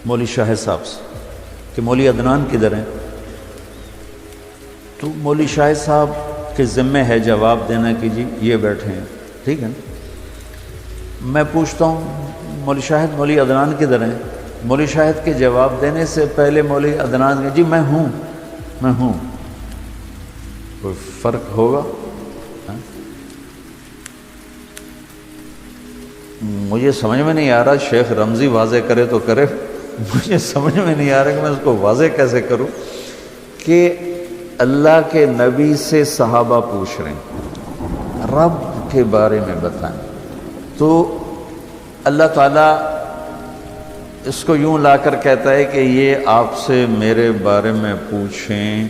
مولوی شاہد صاحب سے کہ مولوی عدنان کدھر ہیں؟ تو مولوی شاہد صاحب کے ذمہ ہے جواب دینا کہ جی یہ بیٹھے ہیں، ٹھیک ہے نا؟ میں پوچھتا ہوں مولوی شاہد مولوی عدنان کدھر ہیں؟ مولوی شاہد کے جواب دینے سے پہلے مولوی عدنان جی میں ہوں کوئی فرق ہوگا؟ مجھے سمجھ میں نہیں آ رہا، شیخ رمزی واضح کرے تو کرے، مجھے سمجھ میں نہیں آ رہا کہ میں اس کو واضح کیسے کروں کہ اللہ کے نبی سے صحابہ پوچھ رہے ہیں رب کے بارے میں بتائیں، تو اللہ تعالیٰ اس کو یوں لا کر کہتا ہے کہ یہ آپ سے میرے بارے میں پوچھیں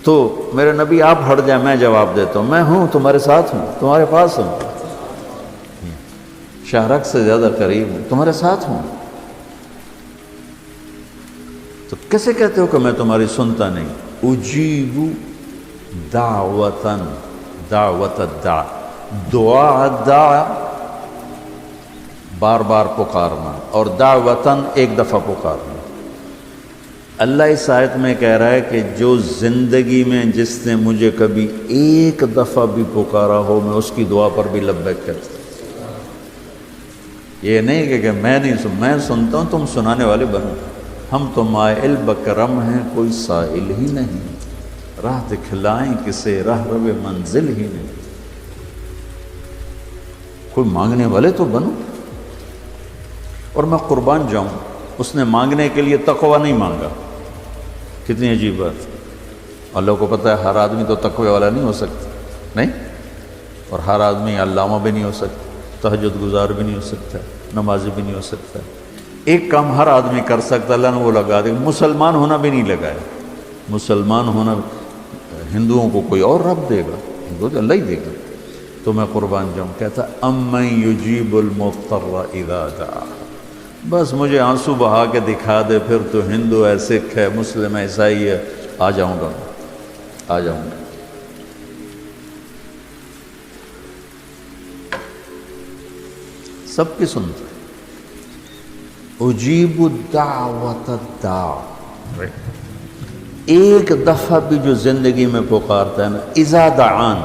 تو میرے نبی آپ ہٹ جائیں، میں جواب دیتا ہوں، میں ہوں، تمہارے ساتھ ہوں، تمہارے پاس ہوں، شہرک سے زیادہ قریب ہوں، تمہارے ساتھ ہوں، تو کیسے کہتے ہو کہ میں تمہاری سنتا نہیں؟ اجیب دعوت الداع، دعا بار بار پکارنا، اور دعوتاً ایک دفعہ پکارنا۔ اللہ اس آیت میں کہہ رہا ہے کہ جو زندگی میں جس نے مجھے کبھی ایک دفعہ بھی پکارا ہو میں اس کی دعا پر بھی لبیک کہتا ہوں۔ یہ نہیں کہ میں نہیں میں سنتا ہوں، تم سنانے والے بنو، ہم تو مائل بکرم ہیں، کوئی سائل ہی نہیں، راہ دکھلائیں کسے راہ رو منزل ہی نہیں، کوئی مانگنے والے تو بنو۔ اور میں قربان جاؤں، اس نے مانگنے کے لیے تقوی نہیں مانگا، کتنی عجیب بات۔ اللہ کو پتہ ہے ہر آدمی تو تقوی والا نہیں ہو سکتا، نہیں، اور ہر آدمی علامہ بھی نہیں ہو سکتا، تہجد گزار بھی نہیں ہو سکتا، نمازی بھی نہیں ہو سکتا۔ ایک کام ہر آدمی کر سکتا، اللہ نے وہ لگا دے، مسلمان ہونا بھی نہیں لگایا، مسلمان ہونا، ہندوؤں کو کوئی اور رب دے گا، ہندو تو اللہ ہی دے گا۔ تو میں قربان جاؤں، کہتا امن یجیب المضطر اذا دعا، بس مجھے آنسو بہا کے دکھا دے، پھر تو ہندو ہے، سکھ ہے، مسلم ہے، عیسائی ہے، آ جاؤں گا، آ جاؤں گا۔ سب کی سنتا ہے، اجیب الدعوت الداع، ایک دفعہ بھی جو زندگی میں پکارتا ہے نا، اذا دعان،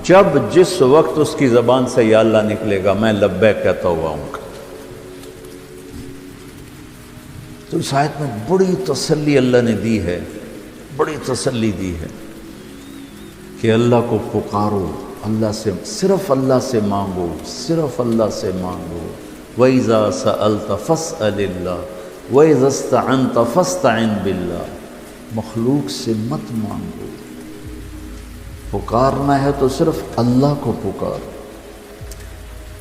جب جس وقت اس کی زبان سے یا اللہ نکلے گا میں لبیک کہتا ہوا ہوں۔ تو اس آیت میں بڑی تسلی اللہ نے دی ہے، بڑی تسلی دی ہے کہ اللہ کو پکارو، اللہ سے، صرف اللہ سے مانگو، صرف اللہ سے مانگو۔ وَإِذَا سَأَلْتَ فَاسْأَلِ اللَّهِ وَإِذَا اسْتَعَنْتَ فَاسْتَعِنْ بِاللَّهِ، مخلوق سے مت مانگو، پکارنا ہے تو صرف اللہ کو پکارو۔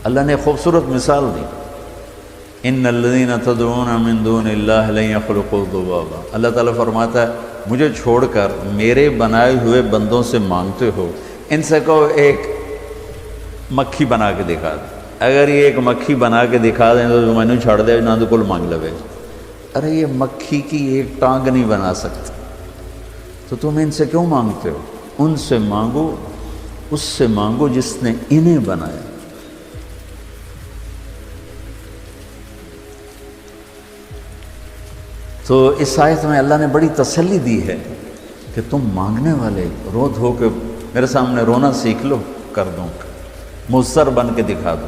اللہ نے خوبصورت مثال دی، ان الذین تدعون من دون اللہ لن یخلقوا ذبابا، اللہ تعالیٰ فرماتا ہے مجھے چھوڑ کر میرے بنائے ہوئے بندوں سے مانگتے ہو، ان سے کہو ایک مکھی بنا کے دکھا دیں، اگر یہ ایک مکھی بنا کے دکھا دیں تو میں نے چھاڑ دے نہ تو کل مانگ لوے، ارے یہ مکھی کی ایک ٹانگ نہیں بنا سکتے، تو تم ان سے کیوں مانگتے ہو؟ ان سے مانگو، اس سے مانگو جس نے انہیں بنایا۔ تو اس آیت میں اللہ نے بڑی تسلی دی ہے کہ تم مانگنے والے رو دھو کے میرے سامنے رونا سیکھ لو، کر دوں، مضطر بن کے دکھا دو۔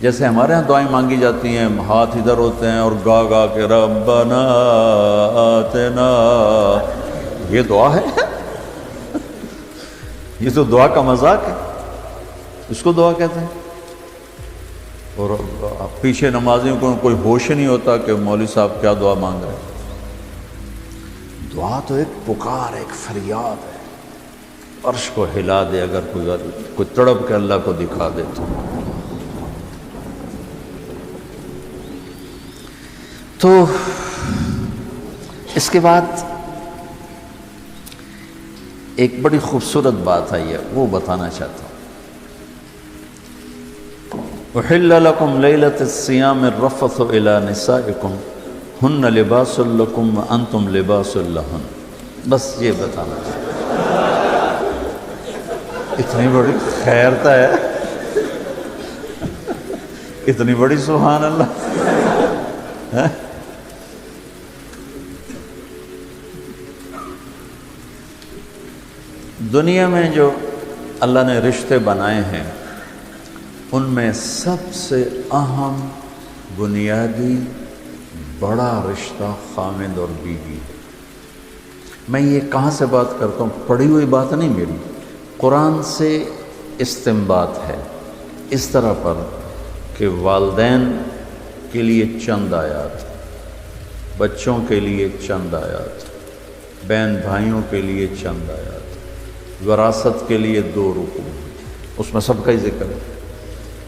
جیسے ہمارے ہاں دعائیں مانگی جاتی ہیں، ہاتھ ادھر ہوتے ہیں اور گا گا کے ربنا آتنا، یہ دعا ہے؟ یہ تو دعا کا مذاق ہے، اس کو دعا کہتے ہیں۔ اور پیچھے نمازیوں کو کوئی ہوش نہیں ہوتا کہ مولوی صاحب کیا دعا مانگ رہے ہیں۔ دعا تو ایک پکار، ایک فریاد ہے، عرش کو ہلا دے، اگر کوئی تڑپ کے اللہ کو دکھا دے تو اس کے بعد ایک بڑی خوبصورت بات آئی ہے، وہ بتانا چاہتا ہوں۔ احل لکم لیلۃ الصیام الرفث الی نسائکم ہن لباس لکم وانتم لباس لہن، بس یہ بتانا چاہتا ہوں۔ اتنی بڑی خیرتا ہے، اتنی بڑی سبحان اللہ، دنیا میں جو اللہ نے رشتے بنائے ہیں ان میں سب سے اہم بنیادی بڑا رشتہ خامند اور بیوی ہے۔ میں یہ کہاں سے بات کرتا ہوں؟ پڑھی ہوئی بات نہیں میری، قرآن سے استنباط ہے اس طرح پر کہ والدین کے لیے چند آیات، بچوں کے لیے چند آیات، بہن بھائیوں کے لیے چند آیات، وراثت کے لیے 2 رکوع، اس میں سب کا ہی ذکر ہے،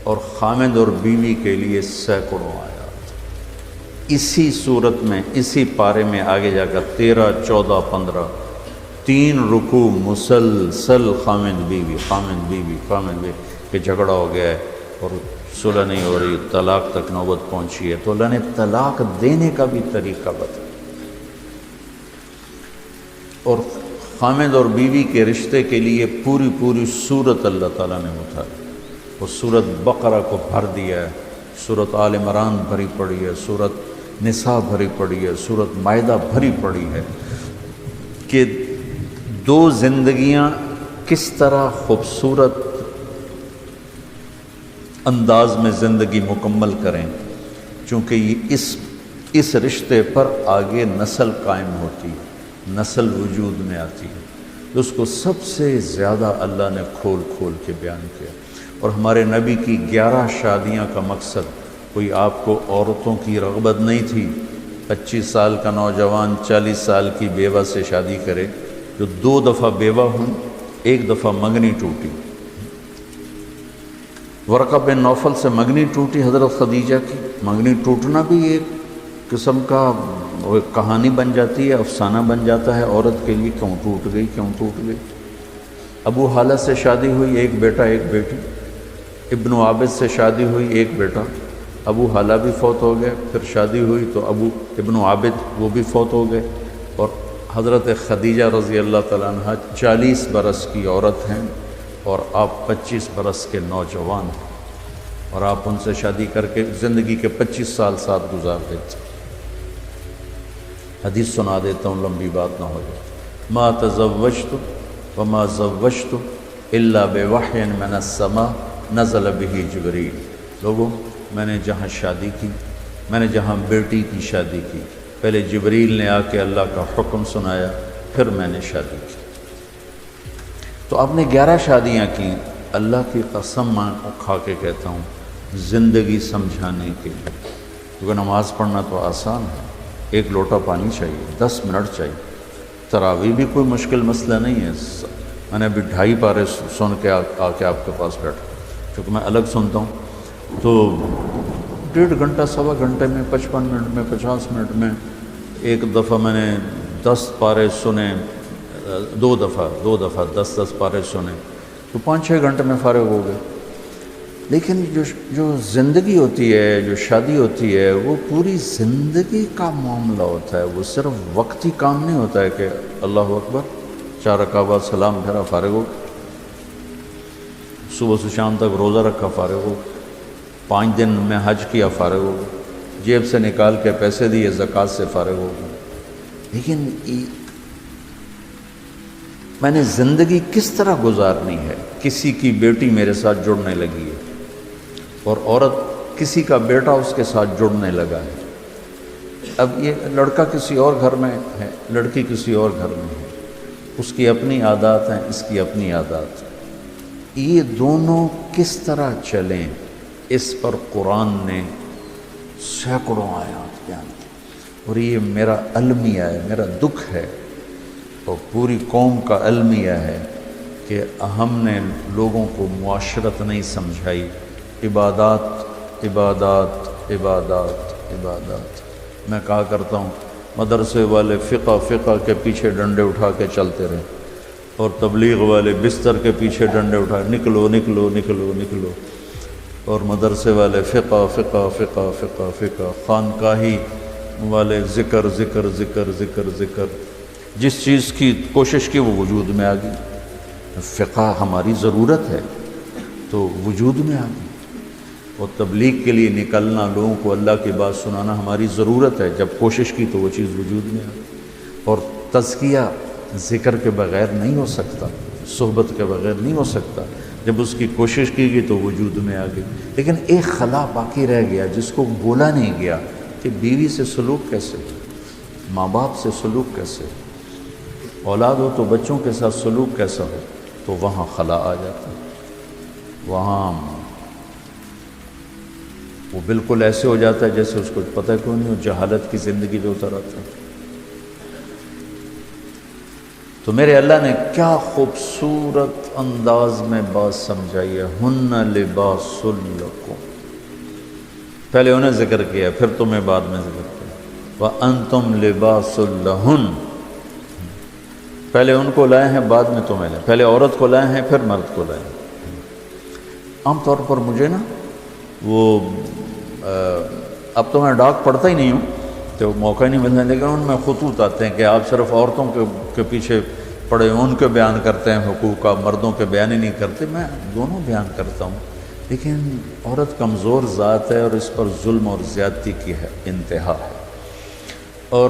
اور خامد اور بیوی کے لیے سینکڑوں آیات۔ اسی صورت میں اسی پارے میں آگے جا کر 13، 14، 15 3 رکوع مسلسل خامد بیوی خامد بیوی خامد بیوی کہ جھگڑا ہو گیا ہے اور صلح نہیں ہو رہی، طلاق تک نوبت پہنچی ہے، تو اللہ نے طلاق دینے کا بھی طریقہ بتایا۔ اور خامد اور بیوی کے رشتے کے لیے پوری سورت اللہ تعالیٰ نے اٹھائی، وہ سورت بقرہ کو بھر دیا ہے، سورت آل عمران بھری پڑی ہے، سورت نساء بھری پڑی ہے، سورت مائدہ بھری پڑی ہے کہ 2 زندگیاں کس طرح خوبصورت انداز میں زندگی مکمل کریں، چونکہ یہ اس رشتے پر آگے نسل قائم ہوتی ہے، نسل وجود میں آتی ہے، تو اس کو سب سے زیادہ اللہ نے کھول کے بیان کیا۔ اور ہمارے نبی کی 11 شادیاں کا مقصد کوئی آپ کو عورتوں کی رغبت نہیں تھی 25 سال کا نوجوان 40 سال کی بیوہ سے شادی کرے، جو 2 دفعہ بیوہ ہوئی، 1 دفعہ منگنی ٹوٹی۔ ورقہ بن نوفل سے منگنی ٹوٹی حضرت خدیجہ کی، منگنی ٹوٹنا بھی ایک قسم کا کہانی بن جاتی ہے، افسانہ بن جاتا ہے عورت کے لیے، کیوں ٹوٹ گئی۔ ابو حالہ سے شادی ہوئی، 1 بیٹا 1 بیٹی۔ ابن عابد سے شادی ہوئی، 1 بیٹا، ابو حالہ بھی فوت ہو گئے، پھر شادی ہوئی تو ابن عابد وہ بھی فوت ہو گئے، اور حضرت خدیجہ رضی اللہ تعالیٰ عنہ 40 برس کی عورت ہیں اور آپ 25 برس کے نوجوان ہیں، اور آپ ان سے شادی کر کے زندگی کے 25 سال ساتھ گزار دیتے۔ حدیث سنا دیتا ہوں، لمبی بات نہ ہو جائے۔ ما تزوجت وما زوجت الا بوحی من السماء نزل به جبریل۔ لوگوں، میں نے جہاں شادی کی، میں نے جہاں بیٹی کی شادی کی، پہلے جبریل نے آ کے اللہ کا حکم سنایا، پھر میں نے شادی کی۔ تو آپ نے 11 شادیاں کی، اللہ کی قسم میں کھا کے کہتا ہوں، زندگی سمجھانے کے لیے، کیونکہ نماز پڑھنا تو آسان ہے، 1 لوٹا پانی چاہیے، 10 منٹ چاہیے، تراویح بھی کوئی مشکل مسئلہ نہیں ہے۔ میں نے ابھی 2.5 پارے سن کے آ کے آپ کے پاس بیٹھا، کیونکہ میں الگ سنتا ہوں، تو 1.5 گھنٹہ 1.25 گھنٹے میں 55 منٹ میں 50 منٹ میں، 1 دفعہ میں نے 10 پارے سنے، 2 دفعہ 10 پارے سنے، تو 5-6 گھنٹے میں فارغ ہو گئے۔ لیکن جو زندگی ہوتی ہے، جو شادی ہوتی ہے، وہ پوری زندگی کا معاملہ ہوتا ہے، وہ صرف وقتی کام نہیں ہوتا ہے کہ اللہ اکبر 4 رکعت بعد سلام پھیرا فارغ ہو، صبح سے شام تک روزہ رکھا فارغ ہو، 5 دن میں حج کیا فارغ ہو، جیب سے نکال کے پیسے دیے زکوٰۃ سے فارغ ہو گئے۔ لیکن میں نے زندگی کس طرح گزارنی ہے؟ کسی کی بیٹی میرے ساتھ جڑنے لگی ہے، اور عورت کسی کا بیٹا اس کے ساتھ جڑنے لگا ہے۔ اب یہ لڑکا کسی اور گھر میں ہے، لڑکی کسی اور گھر میں ہے، اس کی اپنی عادات ہیں، اس کی اپنی عادات ہیں۔ یہ دونوں کس طرح چلیں، اس پر قرآن نے سینکڑوں آیات بیان کی، اور یہ میرا المیہ ہے، میرا دکھ ہے، اور پوری قوم کا المیہ ہے کہ ہم نے لوگوں کو معاشرت نہیں سمجھائی، عبادات عبادات عبادات عبادات۔ میں کہا کرتا ہوں، مدرسے والے فقہ کے پیچھے ڈنڈے اٹھا کے چلتے رہے، اور تبلیغ والے بستر کے پیچھے ڈنڈے اٹھا نکلو نکلو نکلو نکلو، اور مدرسے والے فقہ فقہ فقہ فقہ فقہ، خانقاہی والے ذکر ذکر ذکر ذکر ذکر، جس چیز کی کوشش کی وہ وجود میں آ گئی۔ فقہ ہماری ضرورت ہے تو وجود میں آ گئی، اور تبلیغ کے لیے نکلنا، لوگوں کو اللہ کی بات سنانا ہماری ضرورت ہے، جب کوشش کی تو وہ چیز وجود میں آ گئی۔ اور تزکیہ ذکر کے بغیر نہیں ہو سکتا، صحبت کے بغیر نہیں ہو سکتا. جب اس کی کوشش کی گئی تو وجود میں آ گئی. لیکن ایک خلا باقی رہ گیا جس کو بولا نہیں گیا کہ بیوی سے سلوک کیسے، ماں باپ سے سلوک کیسے، اولاد ہو تو بچوں کے ساتھ سلوک کیسا ہو. تو وہاں خلا آ جاتا ہے. وہاں وہ بالکل ایسے ہو جاتا ہے جیسے اس کو پتہ کیوں نہیں ہو، جہالت کی زندگی جو اتر آتا ہے. تو میرے اللہ نے کیا خوبصورت انداز میں بات سمجھائی ہے. ہن لباس لکم، پہلے انہیں ذکر کیا پھر تمہیں بعد میں ذکر کیا. وانتم لباس لہن، پہلے ان کو لائے ہیں بعد میں تمہیں لائے، پہلے عورت کو لائے ہیں پھر مرد کو لائے ہیں. عام طور پر مجھے نا وہ اب تو میں ڈاک پڑھتا ہی نہیں ہوں تو موقع ہی نہیں ملتا، لیکن ان میں خطوط آتے ہیں کہ آپ صرف عورتوں کے پیچھے پڑے ان کے بیان کرتے ہیں حقوق کا، مردوں کے بیان ہی نہیں کرتے. میں دونوں بیان کرتا ہوں، لیکن عورت کمزور ذات ہے اور اس پر ظلم اور زیادتی کی ہے انتہا ہے. اور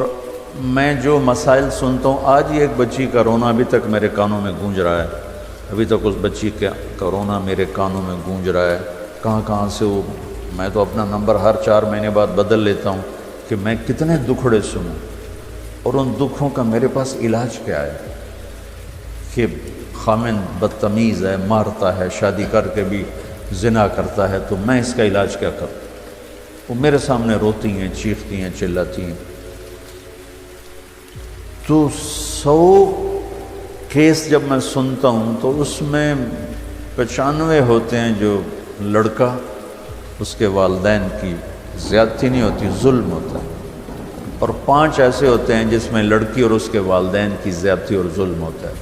میں جو مسائل سنتا ہوں، آج ہی ایک بچی کا رونا ابھی تک میرے کانوں میں گونج رہا ہے، ابھی تک اس بچی کا رونا میرے کانوں میں گونج رہا ہے. کہاں سے وہ، میں تو اپنا نمبر ہر 4 مہینے بعد بدل لیتا ہوں کہ میں کتنے دکھڑے سنوں. اور ان دکھوں کا میرے پاس علاج کیا ہے کہ خامن بدتمیز ہے، مارتا ہے، شادی کر کے بھی زنا کرتا ہے، تو میں اس کا علاج کیا کروں؟ وہ میرے سامنے روتی ہیں، چیختی ہیں، چلاتی ہیں. تو 100 کیس جب میں سنتا ہوں تو اس میں 95 ہوتے ہیں جو لڑکا اس کے والدین کی زیادتی نہیں ہوتی، ظلم ہوتا ہے، اور 5 ایسے ہوتے ہیں جس میں لڑکی اور اس کے والدین کی زیادتی اور ظلم ہوتا ہے.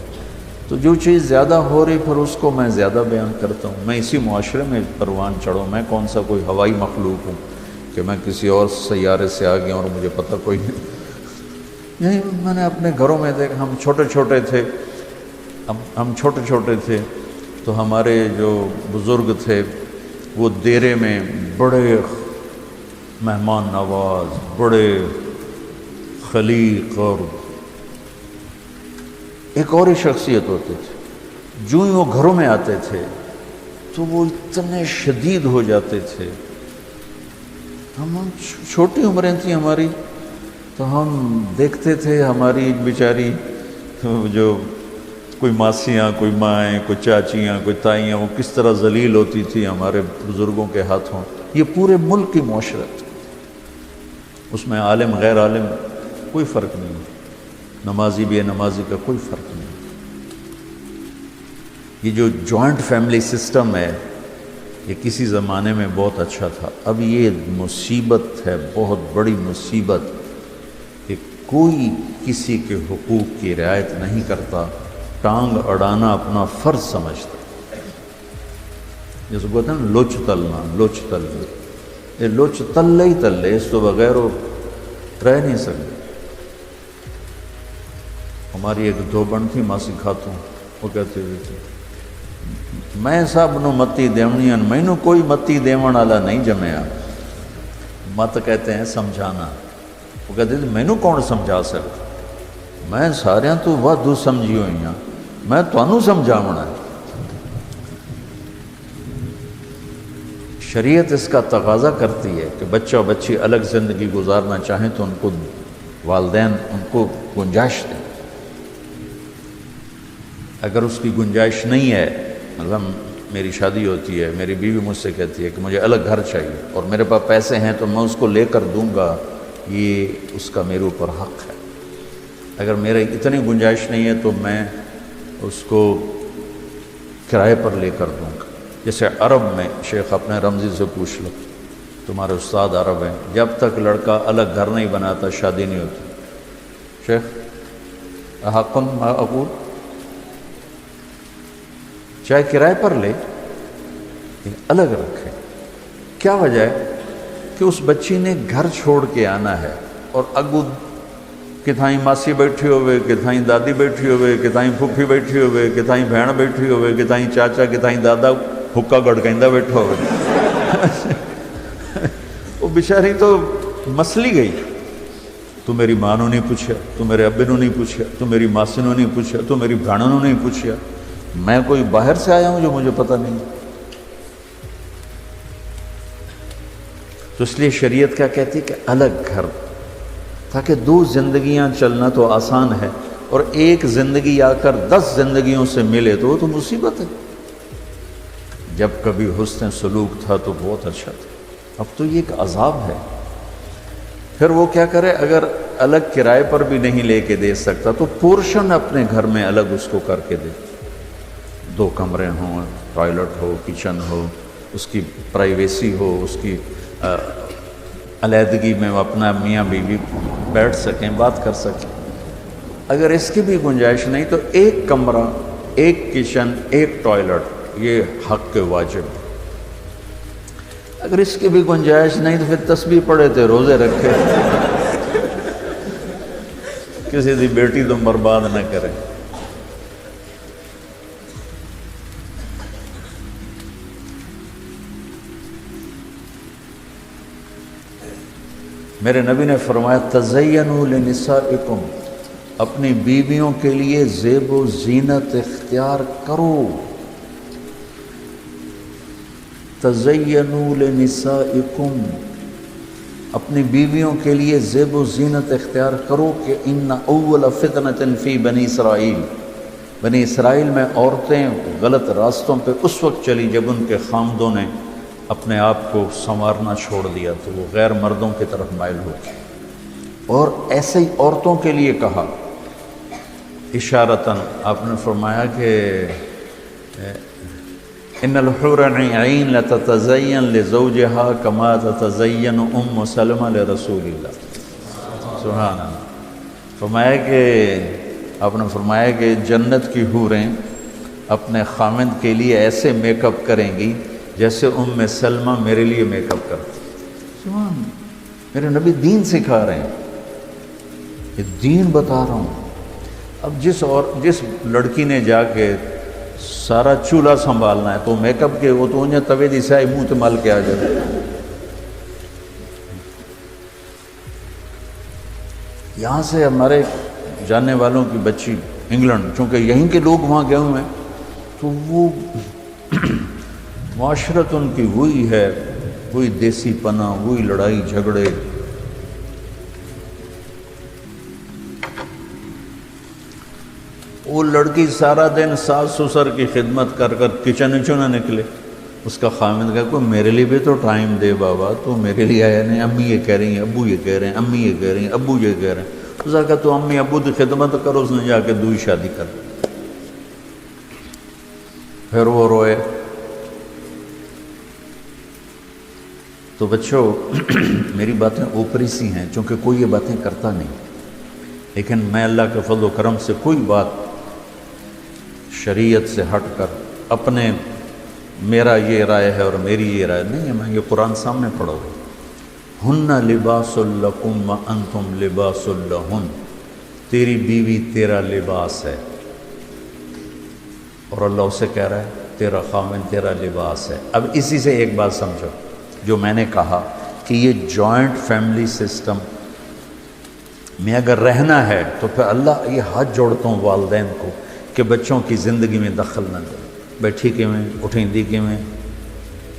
تو جو چیز زیادہ ہو رہی پھر اس کو میں زیادہ بیان کرتا ہوں. میں اسی معاشرے میں پروان چڑھوں، میں کون سا کوئی ہوائی مخلوق ہوں کہ میں کسی اور سیارے سے آ گیا اور مجھے پتہ کوئی نہیں. یہی میں نے اپنے گھروں میں دیکھا، ہم چھوٹے چھوٹے تھے تو ہمارے جو بزرگ تھے وہ دیرے میں بڑے مہمان نواز، بڑے خلیق، اور ایک اور ہی شخصیت ہوتے تھے. جو ہی وہ گھروں میں آتے تھے تو وہ اتنے شدید ہو جاتے تھے. ہم چھوٹی عمریں تھیں ہماری، تو ہم دیکھتے تھے ہماری بیچاری جو کوئی ماسیاں، کوئی مائیں، کوئی چاچیاں، کوئی تائیاں، وہ کس طرح ذلیل ہوتی تھی ہمارے بزرگوں کے ہاتھوں. یہ پورے ملک کی معاشرت، اس میں عالم غیر عالم کوئی فرق نہیں، نمازی بے نمازی کا کوئی فرق نہیں. یہ جو جوائنٹ فیملی سسٹم ہے یہ کسی زمانے میں بہت اچھا تھا. اب یہ مصیبت ہے، بہت بڑی مصیبت، کہ کوئی کسی کے حقوق کی رعایت نہیں کرتا، ٹانگ اڑانا اپنا فرض سمجھتا. جیسے کہتے ہیں نا لوچ تلنا، لوچ تلنا، یہ لوچ تلے ہی تلے، اس تو بغیر وہ رہ نہیں سکتے. ہماری ایک دھوبن تھی ماسی خاتون، وہ کہتے ہوئے تھی میں سب نو متی دیونی، مینو کوئی متی دیون والا نہیں جمیا. مت کہتے ہیں سمجھانا. وہ کہتے تھے مینو کون سمجھا سکتا، میں سارے تو وادو سمجھی ہوئی ہاں، میں تمہیں سمجھاونا ہے. شریعت اس کا تقاضا کرتی ہے کہ بچہ و بچی الگ زندگی گزارنا چاہیں تو ان کو والدین ان کو گنجائش دیں. اگر اس کی گنجائش نہیں ہے، مطلب میری شادی ہوتی ہے، میری بیوی مجھ سے کہتی ہے کہ مجھے الگ گھر چاہیے اور میرے پاس پیسے ہیں تو میں اس کو لے کر دوں گا، یہ اس کا میرے اوپر حق ہے. اگر میرے اتنی گنجائش نہیں ہے تو میں اس کو کرائے پر لے کر دوں گا. جیسے عرب میں، شیخ اپنے رمزی سے پوچھ لو، تمہارے استاد عرب ہیں، جب تک لڑکا الگ گھر نہیں بناتا شادی نہیں ہوتی. شیخ حق ما اقول، چاہے کرائے پر لے الگ رکھے. کیا وجہ ہے کہ اس بچی نے گھر چھوڑ کے آنا ہے، اور اگو کتھائیں ماسی بیٹھی ہوئے، کتھائیں دادی بیٹھی ہوئے، کتھائیں پھوپھی بیٹھی ہوئے، کتھائیں بہن بیٹھی ہوئے، کتھائیں چاچا، کتھائیں دادا حکا گڑکندہ بیٹھا ہوئے. وہ بیچاری تو مسلی گئی. تو میری ماں نے نہیں پوچھا، تو میرے ابے نے نہیں پوچھا، تو میری ماسی نے نہیں پوچھا، تو میری بہنوں نے نہیں پوچھا. میں کوئی باہر سے آیا ہوں جو مجھے پتہ نہیں؟ تو اس لیے شریعت کیا کہتی کہ الگ گھر، تاکہ دو زندگیاں چلنا تو آسان ہے، اور ایک زندگی آ کر 10 زندگیوں سے ملے تو وہ تو مصیبت ہے۔ جب کبھی حسن سلوک تھا تو بہت اچھا تھا، اب تو یہ ایک عذاب ہے۔ پھر وہ کیا کرے، اگر الگ کرائے پر بھی نہیں لے کے دے سکتا تو پورشن اپنے گھر میں الگ اس کو کر کے دے، 2 کمرے ہوں، ٹوائلٹ ہو، کچن ہو، اس کی پرائیویسی ہو، اس کی علیحدگی میں اپنا میاں بیوی بیٹھ سکیں، بات کر سکیں۔ اگر اس کی بھی گنجائش نہیں تو 1 کمرہ، 1 کچن، 1 ٹوائلٹ، یہ حق کے واجب۔ اگر اس کی بھی گنجائش نہیں تو پھر تسبیح پڑھے تھے، روزے رکھے، کسی دی بیٹی تو برباد نہ کرے۔ میرے نبی نے فرمایا تزینوا لنسائکم، اپنی بیویوں کے لیے زیب و زینت اختیار کرو۔ تزینوا لنسائکم، اپنی بیویوں کے لیے زیب و زینت اختیار کرو کہ ان اول فتنۃ فی بنی اسرائیل، بنی اسرائیل میں عورتیں غلط راستوں پہ اس وقت چلی جب ان کے خامدوں نے اپنے آپ کو سنوارنا چھوڑ دیا تو وہ غیر مردوں کی طرف مائل ہو گئی۔ اور ایسے ہی عورتوں کے لیے کہا اشارتاً، آپ نے فرمایا کہ ان الحور عین لتتزین لزوجها کما تتزین ام سلمہ لرسول اللہ، سبحان اللہ۔ فرمایا کہ آپ نے فرمایا کہ جنت کی حوریں اپنے خامند کے لیے ایسے میک اپ کریں گی جیسے ام سلمہ میرے لیے میک اپ کرتی۔ سبحان اللہ، میرے نبی دین سکھا رہے ہیں، یہ دین بتا رہا ہوں۔ اب جس لڑکی نے جا کے سارا چولہا سنبھالنا ہے تو میک اپ کے وہ تو انہیں توے دی سائے منہ مل کے آ جائے۔ یہاں سے ہمارے جاننے والوں کی بچی انگلینڈ، چونکہ یہیں کے لوگ وہاں گئے ہوئے ہیں، تو وہ معاشرت ان کی وہی ہے، وہی دیسی پنا، وہی لڑائی جھگڑے۔ وہ لڑکی سارا دن ساس سسر کی خدمت کر کر کچن نہ نکلے، اس کا خامند کہا کوئی میرے لیے بھی تو ٹائم دے بابا، تو میرے لیے آیا نہیں، امی یہ کہہ رہی ہیں، ابو یہ کہہ رہے ہیں، امی یہ کہہ رہی ہیں، ابو یہ کہہ رہے ہیں۔ اس نے کہا تو امی ابو کی خدمت کرو، اس نے جا کے دوسری شادی کر دی۔ پھر وہ روئے۔ تو بچوں میری باتیں اوپری سی ہیں، چونکہ کوئی یہ باتیں کرتا نہیں، لیکن میں اللہ کے فضل و کرم سے کوئی بات شریعت سے ہٹ کر اپنے میرا یہ رائے ہے اور میری یہ رائے نہیں ہے، میں یہ قرآن سامنے پڑھو۔ ہن لباس لکم وانتم لباس لہن، تیری بیوی تیرا لباس ہے، اور اللہ اسے کہہ رہا ہے تیرا خامن تیرا لباس ہے۔ اب اسی سے ایک بات سمجھو، جو میں نے کہا کہ یہ جوائنٹ فیملی سسٹم میں اگر رہنا ہے تو پھر اللہ یہ ہاتھ جوڑتا ہوں والدین کو کہ بچوں کی زندگی میں دخل نہ دے، بیٹھی کیویں، اٹھیندی کیویں،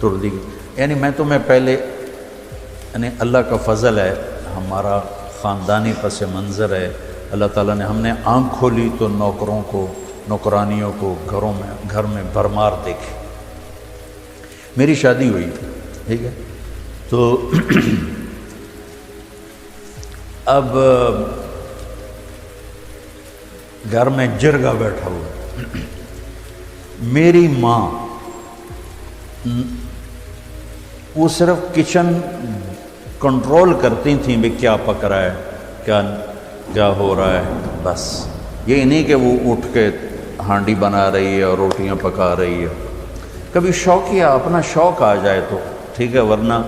ٹردی، یعنی میں تمہیں پہلے، یعنی اللہ کا فضل ہے، ہمارا خاندانی پس منظر ہے، اللہ تعالیٰ نے ہم نے آنکھ کھولی تو نوکروں کو، نوکرانیوں کو گھر میں بھرمار دیکھے۔ میری شادی ہوئی، ٹھیک ہے، تو اب گھر میں جرگا بیٹھا ہوا، میری ماں وہ صرف کچن کنٹرول کرتی تھیں بھی کیا پک رہا ہے، کیا ہو رہا ہے، بس یہ نہیں کہ وہ اٹھ کے ہانڈی بنا رہی ہے اور روٹیاں پکا رہی ہے۔ کبھی شوقیہ اپنا شوق آ جائے تو ٹھیک ہے، ورنہ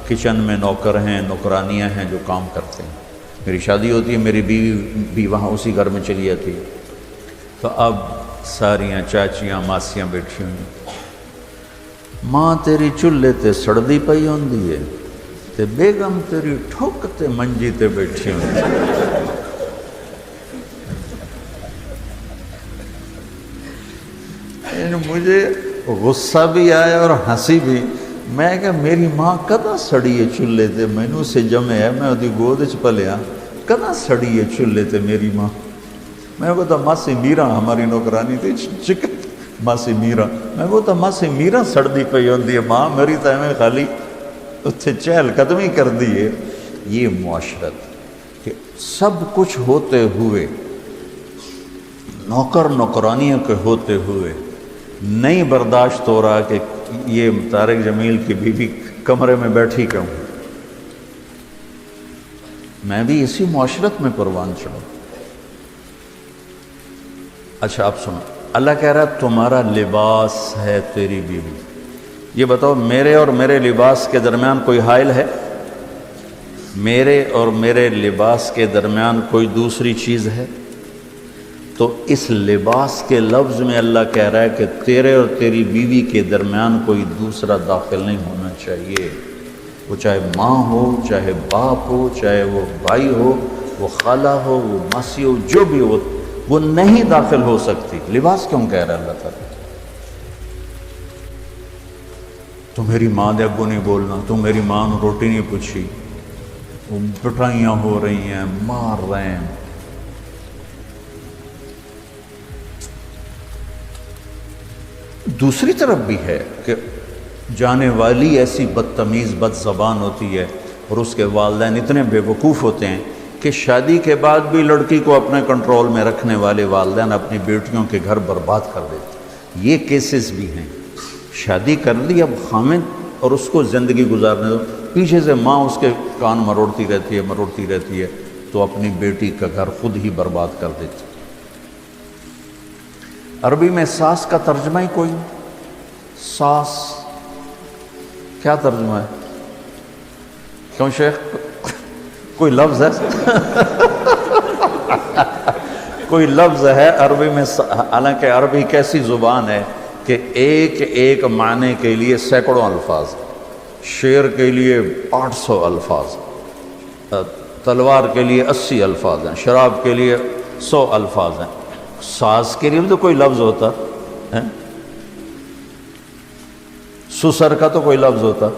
کچن میں نوکر ہیں، نوکرانیاں ہیں جو کام کرتے ہیں۔ میری شادی ہوتی ہے، میری بیوی بھی وہاں اسی گھر میں چلی جاتی ہے، تو اب ساریاں چاچیاں ماسیاں بیٹھی ہوئی، ماں تیری چولہے تے سڑدی پئی ہوندی ہے تے بیگم تیری ٹھک تے منجی تے بیٹھی ہوندی ہے۔ مجھے غصہ بھی آیا اور ہنسی بھی. میں کہ میری ماں کدا سڑی ہے چولہے تے, مینوں سے جمے ہے, میں اودی گود وچ پلیا, کدا سڑی ہے چولہے تے میری ماں. میں کہتا ماسی میرا ہماری نوکرانی تھی چکن ماسی میرا, میں کہتا ماسی میرا سڑدی پئی ہوندی ہے, ماں میری تو ایویں خالی اتھے چہل قدمی کر دی ہے. یہ معاشرت کہ سب کچھ ہوتے ہوئے, نوکر نوکرانیوں کے ہوتے ہوئے نہیں برداشت ہو رہا کہ یہ طارق جمیل کی بیوی کمرے میں بیٹھی کیوں. میں بھی اسی معاشرت میں پروان چڑھا. اچھا آپ سنو, اللہ کہہ رہا ہے تمہارا لباس ہے تیری بیوی. یہ بتاؤ میرے اور میرے لباس کے درمیان کوئی حائل ہے؟ میرے اور میرے لباس کے درمیان کوئی دوسری چیز ہے؟ تو اس لباس کے لفظ میں اللہ کہہ رہا ہے کہ تیرے اور تیری بیوی کے درمیان کوئی دوسرا داخل نہیں ہونا چاہیے. وہ چاہے ماں ہو, چاہے باپ ہو, چاہے وہ بھائی ہو, وہ خالہ ہو, وہ ماسی ہو, جو بھی ہو, وہ نہیں داخل ہو سکتی. لباس کیوں کہہ رہا ہے اللہ تعالیٰ؟ تو میری ماں دے ابو نہیں بولنا, تو میری ماں نے روٹی نہیں پوچھی, وہ پٹائیاں ہو رہی ہیں, مار رہے ہیں. دوسری طرف بھی ہے کہ جانے والی ایسی بدتمیز بد زبان ہوتی ہے اور اس کے والدین اتنے بے وقوف ہوتے ہیں کہ شادی کے بعد بھی لڑکی کو اپنے کنٹرول میں رکھنے والے والدین اپنی بیٹیوں کے گھر برباد کر دیتے. یہ کیسز بھی ہیں. شادی کر لی, اب خامد اور اس کو زندگی گزارنے دو, پیچھے سے ماں اس کے کان مروڑتی رہتی ہے تو اپنی بیٹی کا گھر خود ہی برباد کر دیتی. عربی میں ساس کا ترجمہ ہی کوئی نہیں. ساس کیا ترجمہ ہے؟ کیوں شیخ کوئی لفظ ہے؟ کوئی لفظ ہے عربی میں, حالانکہ عربی کیسی زبان ہے کہ ایک ایک معنی کے لیے سینکڑوں الفاظ, شیر کے لیے 800 الفاظ, تلوار کے لیے 80 الفاظ ہیں, شراب کے لیے 100 الفاظ ہیں. ساس کے لیے بھی تو کوئی لفظ ہوتا ہے, سسر کا تو کوئی لفظ ہوتا.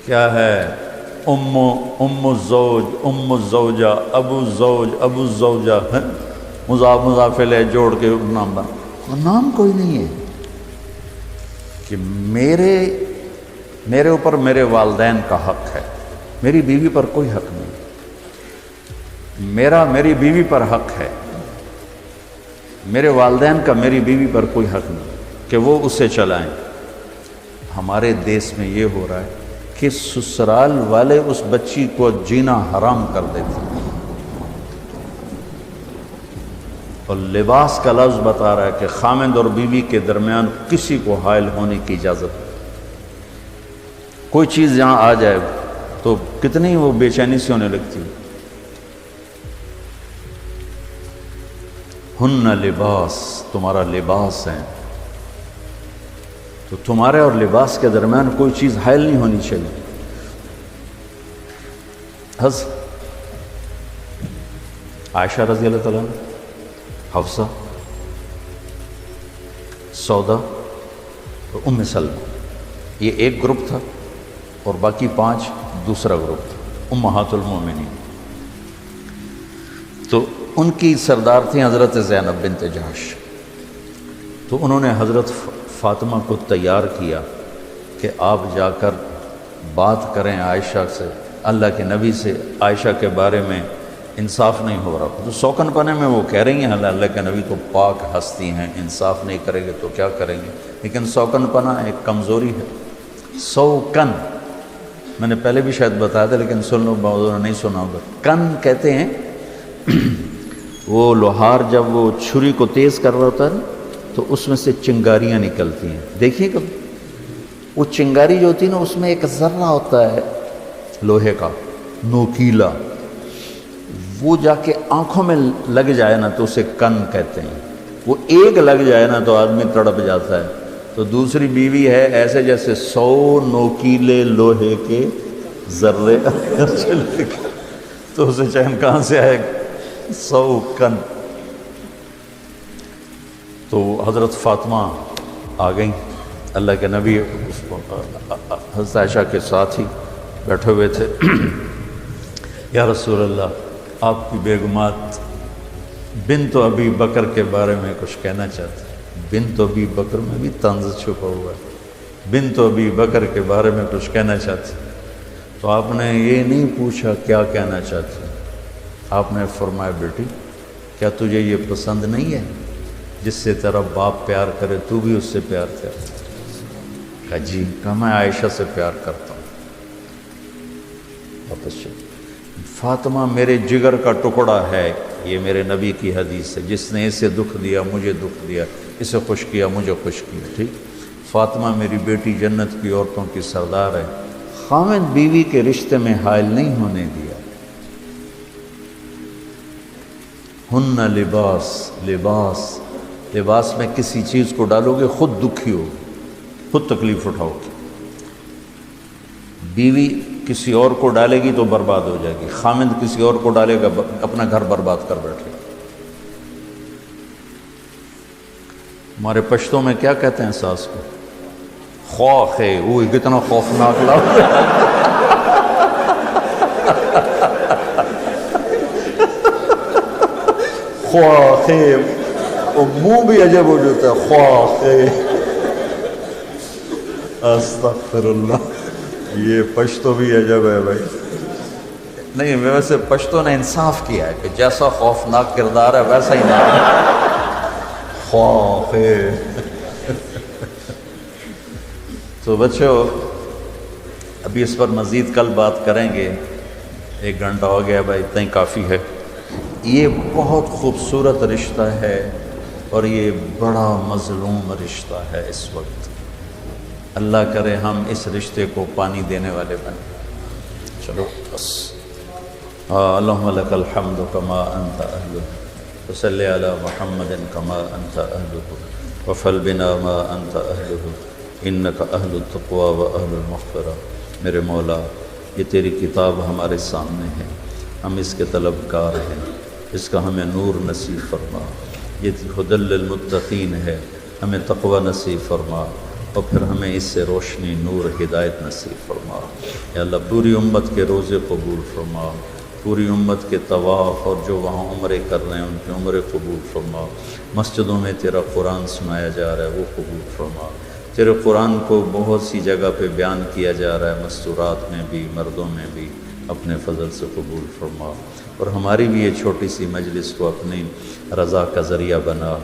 کیا ہے؟ ام الزوج, ام الزوجہ, ابو الزوج, ابو الزوجہ, مضاف الیہ جوڑ کے نام بنا. نام کوئی نہیں ہے کہ میرے اوپر میرے والدین کا حق ہے, میری بیوی پر کوئی حق نہیں. میرا میری بیوی پر حق ہے, میرے والدین کا میری بیوی پر کوئی حق نہیں کہ وہ اسے چلائیں. ہمارے دیس میں یہ ہو رہا ہے کہ سسرال والے اس بچی کو جینا حرام کر دیتے ہیں. اور لباس کا لفظ بتا رہا ہے کہ خامند اور بیوی کے درمیان کسی کو حائل ہونے کی اجازت نہیں. کوئی چیز یہاں آ جائے تو کتنی وہ بے چینی سے ہونے لگتی ہے. ہن لباس, تمہارا لباس ہے, تو تمہارے اور لباس کے درمیان کوئی چیز حائل نہیں ہونی چاہیے. عائشہ رضی اللہ تعالیٰ, حفصہ, سودا اور ام سلمہ, یہ ایک گروپ تھا اور باقی 5 دوسرا گروپ تھا, امہات المومنین. تو ان کی سردار تھیں حضرت زینب بنت جہش. تو انہوں نے حضرت فاطمہ کو تیار کیا کہ آپ جا کر بات کریں عائشہ سے, اللہ کے نبی سے عائشہ کے بارے میں انصاف نہیں ہو رہا. تو سوکن پنے میں وہ کہہ رہی ہیں اللہ کے نبی تو پاک ہستی ہیں, انصاف نہیں کریں گے تو کیا کریں گے. لیکن سوکن پنا ایک کمزوری ہے. سوکن میں نے پہلے بھی شاید بتایا تھا لیکن سن لو, بہت نے نہیں سنا ہوگا. کن کہتے ہیں وہ لوہار جب وہ چھری کو تیز کر رہا ہوتا ہے تو اس میں سے چنگاریاں نکلتی ہیں. دیکھیے کہ وہ چنگاری جو ہوتی ہے نا, اس میں ایک ذرہ ہوتا ہے لوہے کا نوکیلا, وہ جا کے آنکھوں میں لگ جائے نا تو اسے کن کہتے ہیں. وہ ایک لگ جائے نا تو آدمی تڑپ جاتا ہے. تو دوسری بیوی ہے ایسے جیسے 100 نوکیلے لوہے کے ذرے تو اسے چین کہاں سے آئے 100 کن. تو حضرت فاطمہ آ گئیں، اللہ کے نبی اس کو حضرت عائشہ کے ساتھ ہی بیٹھے ہوئے تھے۔ یا رسول اللہ، آپ کی بیگمات بنت ابی بکر کے بارے میں کچھ کہنا چاہتے ہیں۔ بنت ابی بکر میں بھی طنز چھپا ہوا ہے، بنت ابی بکر کے بارے میں کچھ کہنا چاہتے ہیں۔ تو آپ نے یہ نہیں پوچھا کیا کہنا چاہتے ہیں، آپ نے فرمایا بیٹی کیا تجھے یہ پسند نہیں ہے جس سے تیرا باپ پیار کرے تو بھی اس سے پیار کر؟ کہا جی، کہا میں عائشہ سے پیار کرتا ہوں۔ بہت اچھا۔ فاطمہ میرے جگر کا ٹکڑا ہے، یہ میرے نبی کی حدیث ہے، جس نے اسے دکھ دیا مجھے دکھ دیا، اسے خوش کیا مجھے خوش کیا، ٹھیک۔ فاطمہ میری بیٹی جنت کی عورتوں کی سردار ہے، خاوند بیوی کے رشتے میں حائل نہیں ہونے دیا۔ ہن لباس، لباس میں کسی چیز کو ڈالو گے خود دکھی ہو، خود تکلیف اٹھاؤ گی۔ بیوی کسی اور کو ڈالے گی تو برباد ہو جائے گی، خامند کسی اور کو ڈالے گا اپنا گھر برباد کر بیٹھے گا۔ ہمارے پشتوں میں کیا کہتے ہیں ساس کو؟ خوف ہے، وہ کتنا خوفناک لفظ خوف ہے، وہ منہ بھی عجب ہو جاتا ہے، خوف ہے۔ استغفر اللہ، یہ پشتو بھی عجب ہے بھائی۔ نہیں، ویسے پشتو نے انصاف کیا ہے کہ جیسا خوفناک کردار ہے ویسا ہی نام خوف ہے۔ تو بچوں، ابھی اس پر مزید کل بات کریں گے، 1 گھنٹہ ہو گیا بھائی، اتنا ہی کافی ہے۔ یہ بہت خوبصورت رشتہ ہے اور یہ بڑا مظلوم رشتہ ہے اس وقت۔ اللہ کرے ہم اس رشتے کو پانی دینے والے بنیں۔ چلو بس، اللہم لک الحمد کما انت اہلہ، وصلی علی محمد کما انت اہلہ، وفعل بنا ما انت اہلہ، انک اہل التقوی و اہل المغفرہ۔ میرے مولا، یہ تیری کتاب ہمارے سامنے ہے، ہم اس کے طلبکار ہیں، اس کا ہمیں نور نصیب فرما۔ یہ ھدی للمتقین ہے، ہمیں تقوی نصیب فرما، اور پھر ہمیں اس سے روشنی، نور، ہدایت نصیب فرما۔ یا اللہ، پوری امت کے روزے قبول فرما، پوری امت کے طواف اور جو وہاں عمرے کر رہے ہیں ان کے عمرے قبول فرما۔ مسجدوں میں تیرا قرآن سنایا جا رہا ہے وہ قبول فرما۔ تیرے قرآن کو بہت سی جگہ پہ بیان کیا جا رہا ہے، مستورات میں بھی، مردوں میں بھی، اپنے فضل سے قبول فرما، اور ہماری بھی یہ چھوٹی سی مجلس کو اپنی رضا کا ذریعہ بنا۔